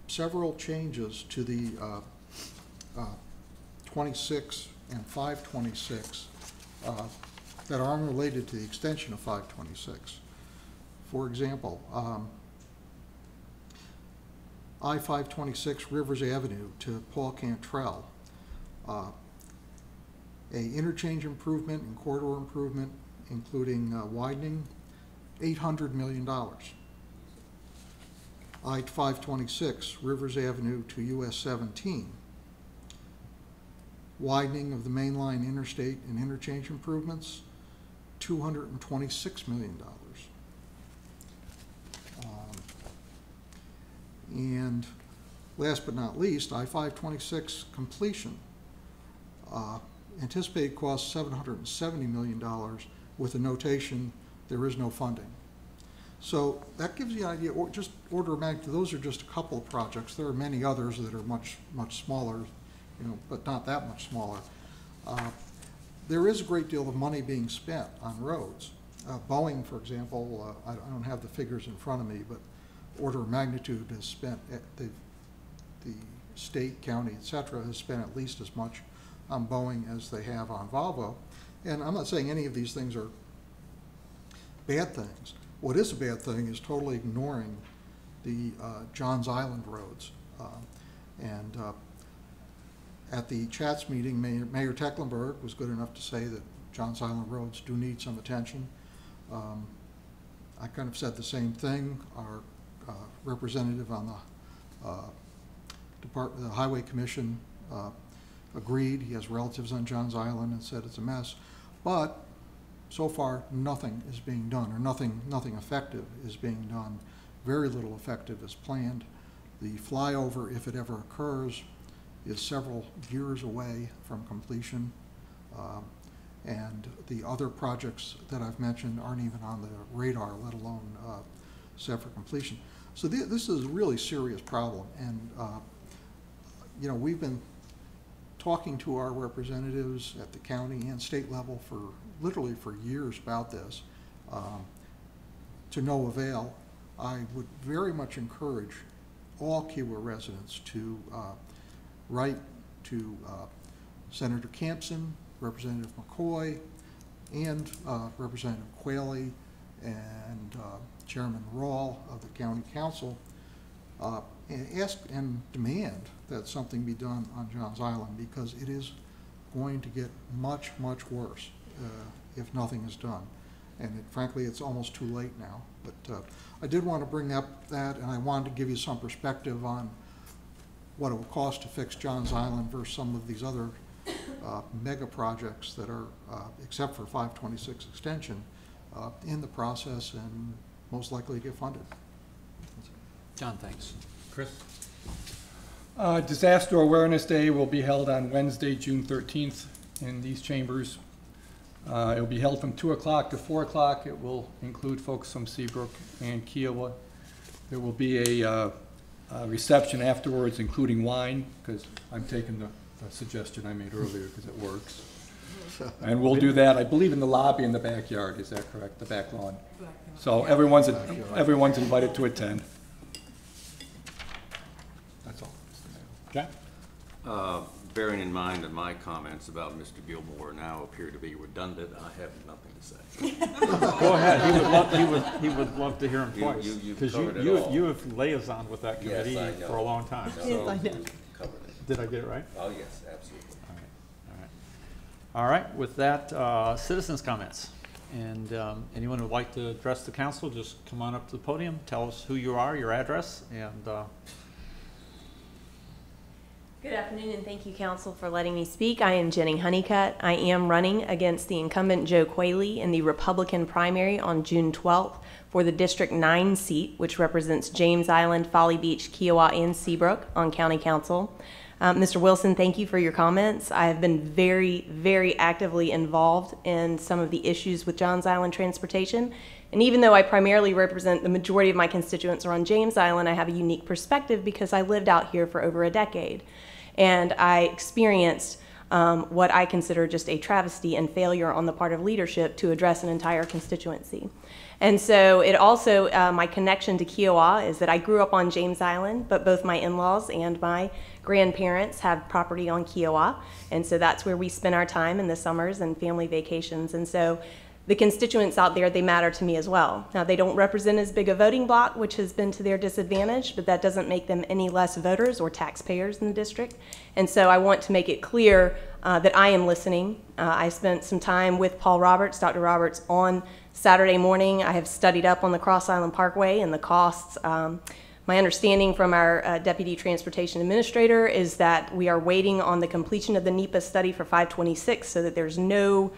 several changes to the 26 and 526 that are unrelated to the extension of 526. For example, I-526 Rivers Avenue to Paul Cantrell, a interchange improvement and corridor improvement, including widening, $800 million. I-526 Rivers Avenue to US 17, widening of the mainline interstate and interchange improvements, $226 million. And last but not least, I-526 completion. Anticipated cost $770 million with a notation, there is no funding. So that gives you an idea, or just order of magnitude. Those are just a couple of projects. There are many others that are much smaller, you know, but not that much smaller. There is a great deal of money being spent on roads. Boeing, for example, I don't have the figures in front of me, but order of magnitude has spent, the state, county, et cetera, has spent at least as much on Boeing as they have on Volvo. And I'm not saying any of these things are bad things. What is a bad thing is totally ignoring the Johns Island roads. At the Chats meeting, Mayor Tecklenburg was good enough to say that Johns Island roads do need some attention. I kind of said the same thing. Our representative on the Highway Commission agreed. He has relatives on Johns Island and said it's a mess. But so far, nothing is being done, or nothing effective is being done. Very little effective is planned. The flyover, if it ever occurs, is several years away from completion. And the other projects that I've mentioned aren't even on the radar, let alone set for completion. So this is a really serious problem. And you know, we've been talking to our representatives at the county and state level for literally for years about this, to no avail. I would very much encourage all Kiowa residents to write to Senator Campson, Representative McCoy, and Representative Quayle, and Chairman Rawl of the County Council, and ask and demand that something be done on Johns Island, because it is going to get much worse if nothing is done. And frankly, it's almost too late now. But I did want to bring up that, and I wanted to give you some perspective on what it will cost to fix Johns Island versus some of these other mega projects that are, except for 526 extension, in the process and most likely to get funded. John, thanks. Chris? Disaster Awareness Day will be held on Wednesday, June 13th in these chambers. It will be held from 2 o'clock to 4 o'clock. It will include folks from Seabrook and Kiowa. There will be a reception afterwards, including wine, because I'm taking the suggestion I made earlier because it works. And we'll do that, I believe, in the lobby in the backyard. Is that correct? The back lawn. So everyone's invited to attend. That's all. Okay. Bearing in mind that my comments about Mr. Gilmore now appear to be redundant, I have nothing to say. Go ahead, he would love to hear him twice. You've Because covered it all. you have liaison with that Yes, committee I know. for a long time, No, so. Yes, I know. you covered it. Did I get it right? Oh, yes, absolutely. All right, with that, citizens' comments. And anyone who'd like to address the council, just come on up to the podium, tell us who you are, your address, and Good afternoon, and thank you, council, for letting me speak. I am Jenny Honeycutt. I am running against the incumbent Joe Quayle in the Republican primary on June 12th for the District 9 seat, which represents James Island, Folly Beach, Kiowa, and Seabrook on county council. Mr. Wilson, thank you for your comments. I have been very, very actively involved in some of the issues with Johns Island transportation. And even though I primarily represent the majority of my constituents are on James Island, I have a unique perspective because I lived out here for over a decade. And I experienced what I consider just a travesty and failure on the part of leadership to address an entire constituency. And so it also, my connection to Kiowa is that I grew up on James Island, but both my in-laws and my grandparents have property on Kiowa. And so that's where we spend our time in the summers and family vacations. And so the constituents out there, they matter to me as well. Now, they don't represent as big a voting bloc, which has been to their disadvantage, but that doesn't make them any less voters or taxpayers in the district. And so I want to make it clear that I am listening. I spent some time with Paul Roberts, Dr. Roberts, on Saturday morning. I have studied up on the Cross Island Parkway and the costs. My understanding from our Deputy Transportation Administrator is that we are waiting on the completion of the NEPA study for 526 so that there's no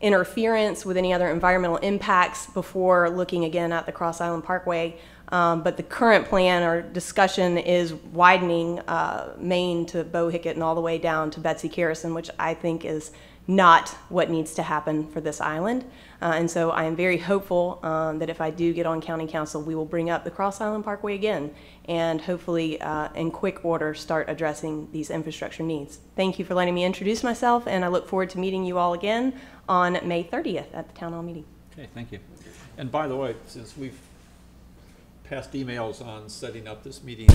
interference with any other environmental impacts before looking again at the Cross Island Parkway. But the current plan or discussion is widening Maine to Bohicket and all the way down to Betsy Carrison, which I think is not what needs to happen for this island. And so I am very hopeful that if I do get on county council, we will bring up the Cross Island Parkway again and hopefully in quick order start addressing these infrastructure needs. Thank you for letting me introduce myself, and I look forward to meeting you all again on May 30th at the town hall meeting. okay, thank you. And by the way, since we've passed emails on setting up this meeting,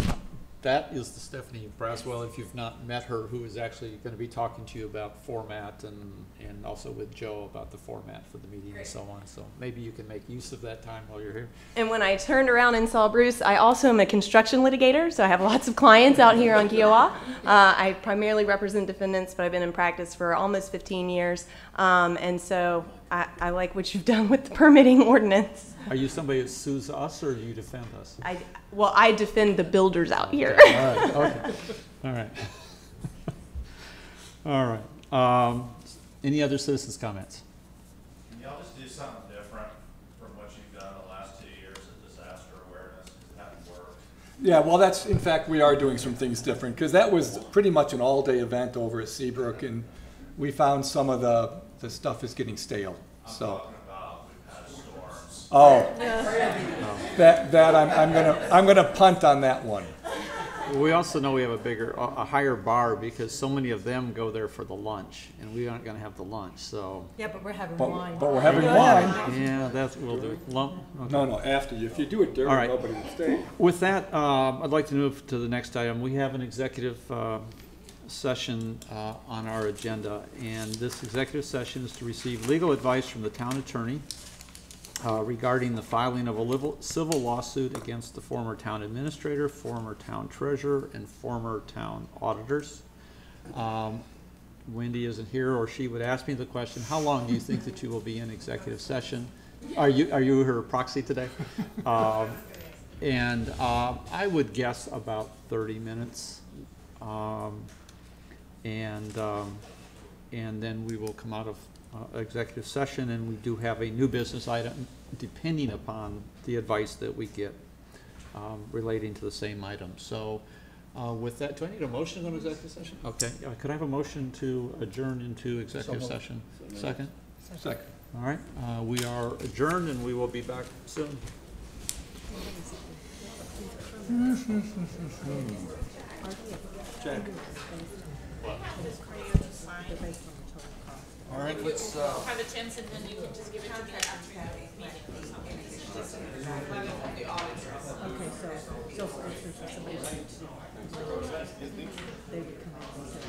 that is the Stephanie Braswell, if you've not met her, who is actually going to be talking to you about format and also with Joe about the format for the meeting and so on. So maybe you can make use of that time while you're here. And when I turned around and saw Bruce, I also am a construction litigator, so I have lots of clients out here on Kiowa. I primarily represent defendants, but I've been in practice for almost 15 years. And so I like what you've done with the permitting ordinance. Are you somebody that sues us or do you defend us? Well, I defend the builders out here. All right, okay. All right. All right. Any other citizens' comments? Can y'all just do something different from what you've done the last 2 years of disaster awareness, because it hasn't worked? Yeah, well, that's, in fact, we are doing some things different, because that was pretty much an all-day event over at Seabrook, and we found some of the stuff is getting stale, so. I'm talking about we've had storms. Oh, that I'm gonna punt on that one. We also know we have a higher bar because so many of them go there for the lunch, and we aren't going to have the lunch. So Yeah, but we're having But wine. we're having wine. yeah, that's we'll do. Okay. No, after you. If you do it during, All right. nobody will stay. With that, I'd like to move to the next item. We have an executive session on our agenda, and this executive session is to receive legal advice from the town attorney regarding the filing of a civil lawsuit against the former town administrator, former town treasurer, and former town auditors. Wendy isn't here, or she would ask me the question, how long do you think that you will be in executive session? Are you her proxy today? And I would guess about 30 minutes. And then we will come out of executive session, and we do have a new business item depending upon the advice that we get relating to the same item. So with that, do I need a motion on executive session? Okay, could I have a motion to adjourn into executive session? Second? Second. All right, we are adjourned and we will be back soon. Jack. All right, let's, Have a chance and then you can just give it to me after the meeting or something. Okay, so somebody, they would come out and say,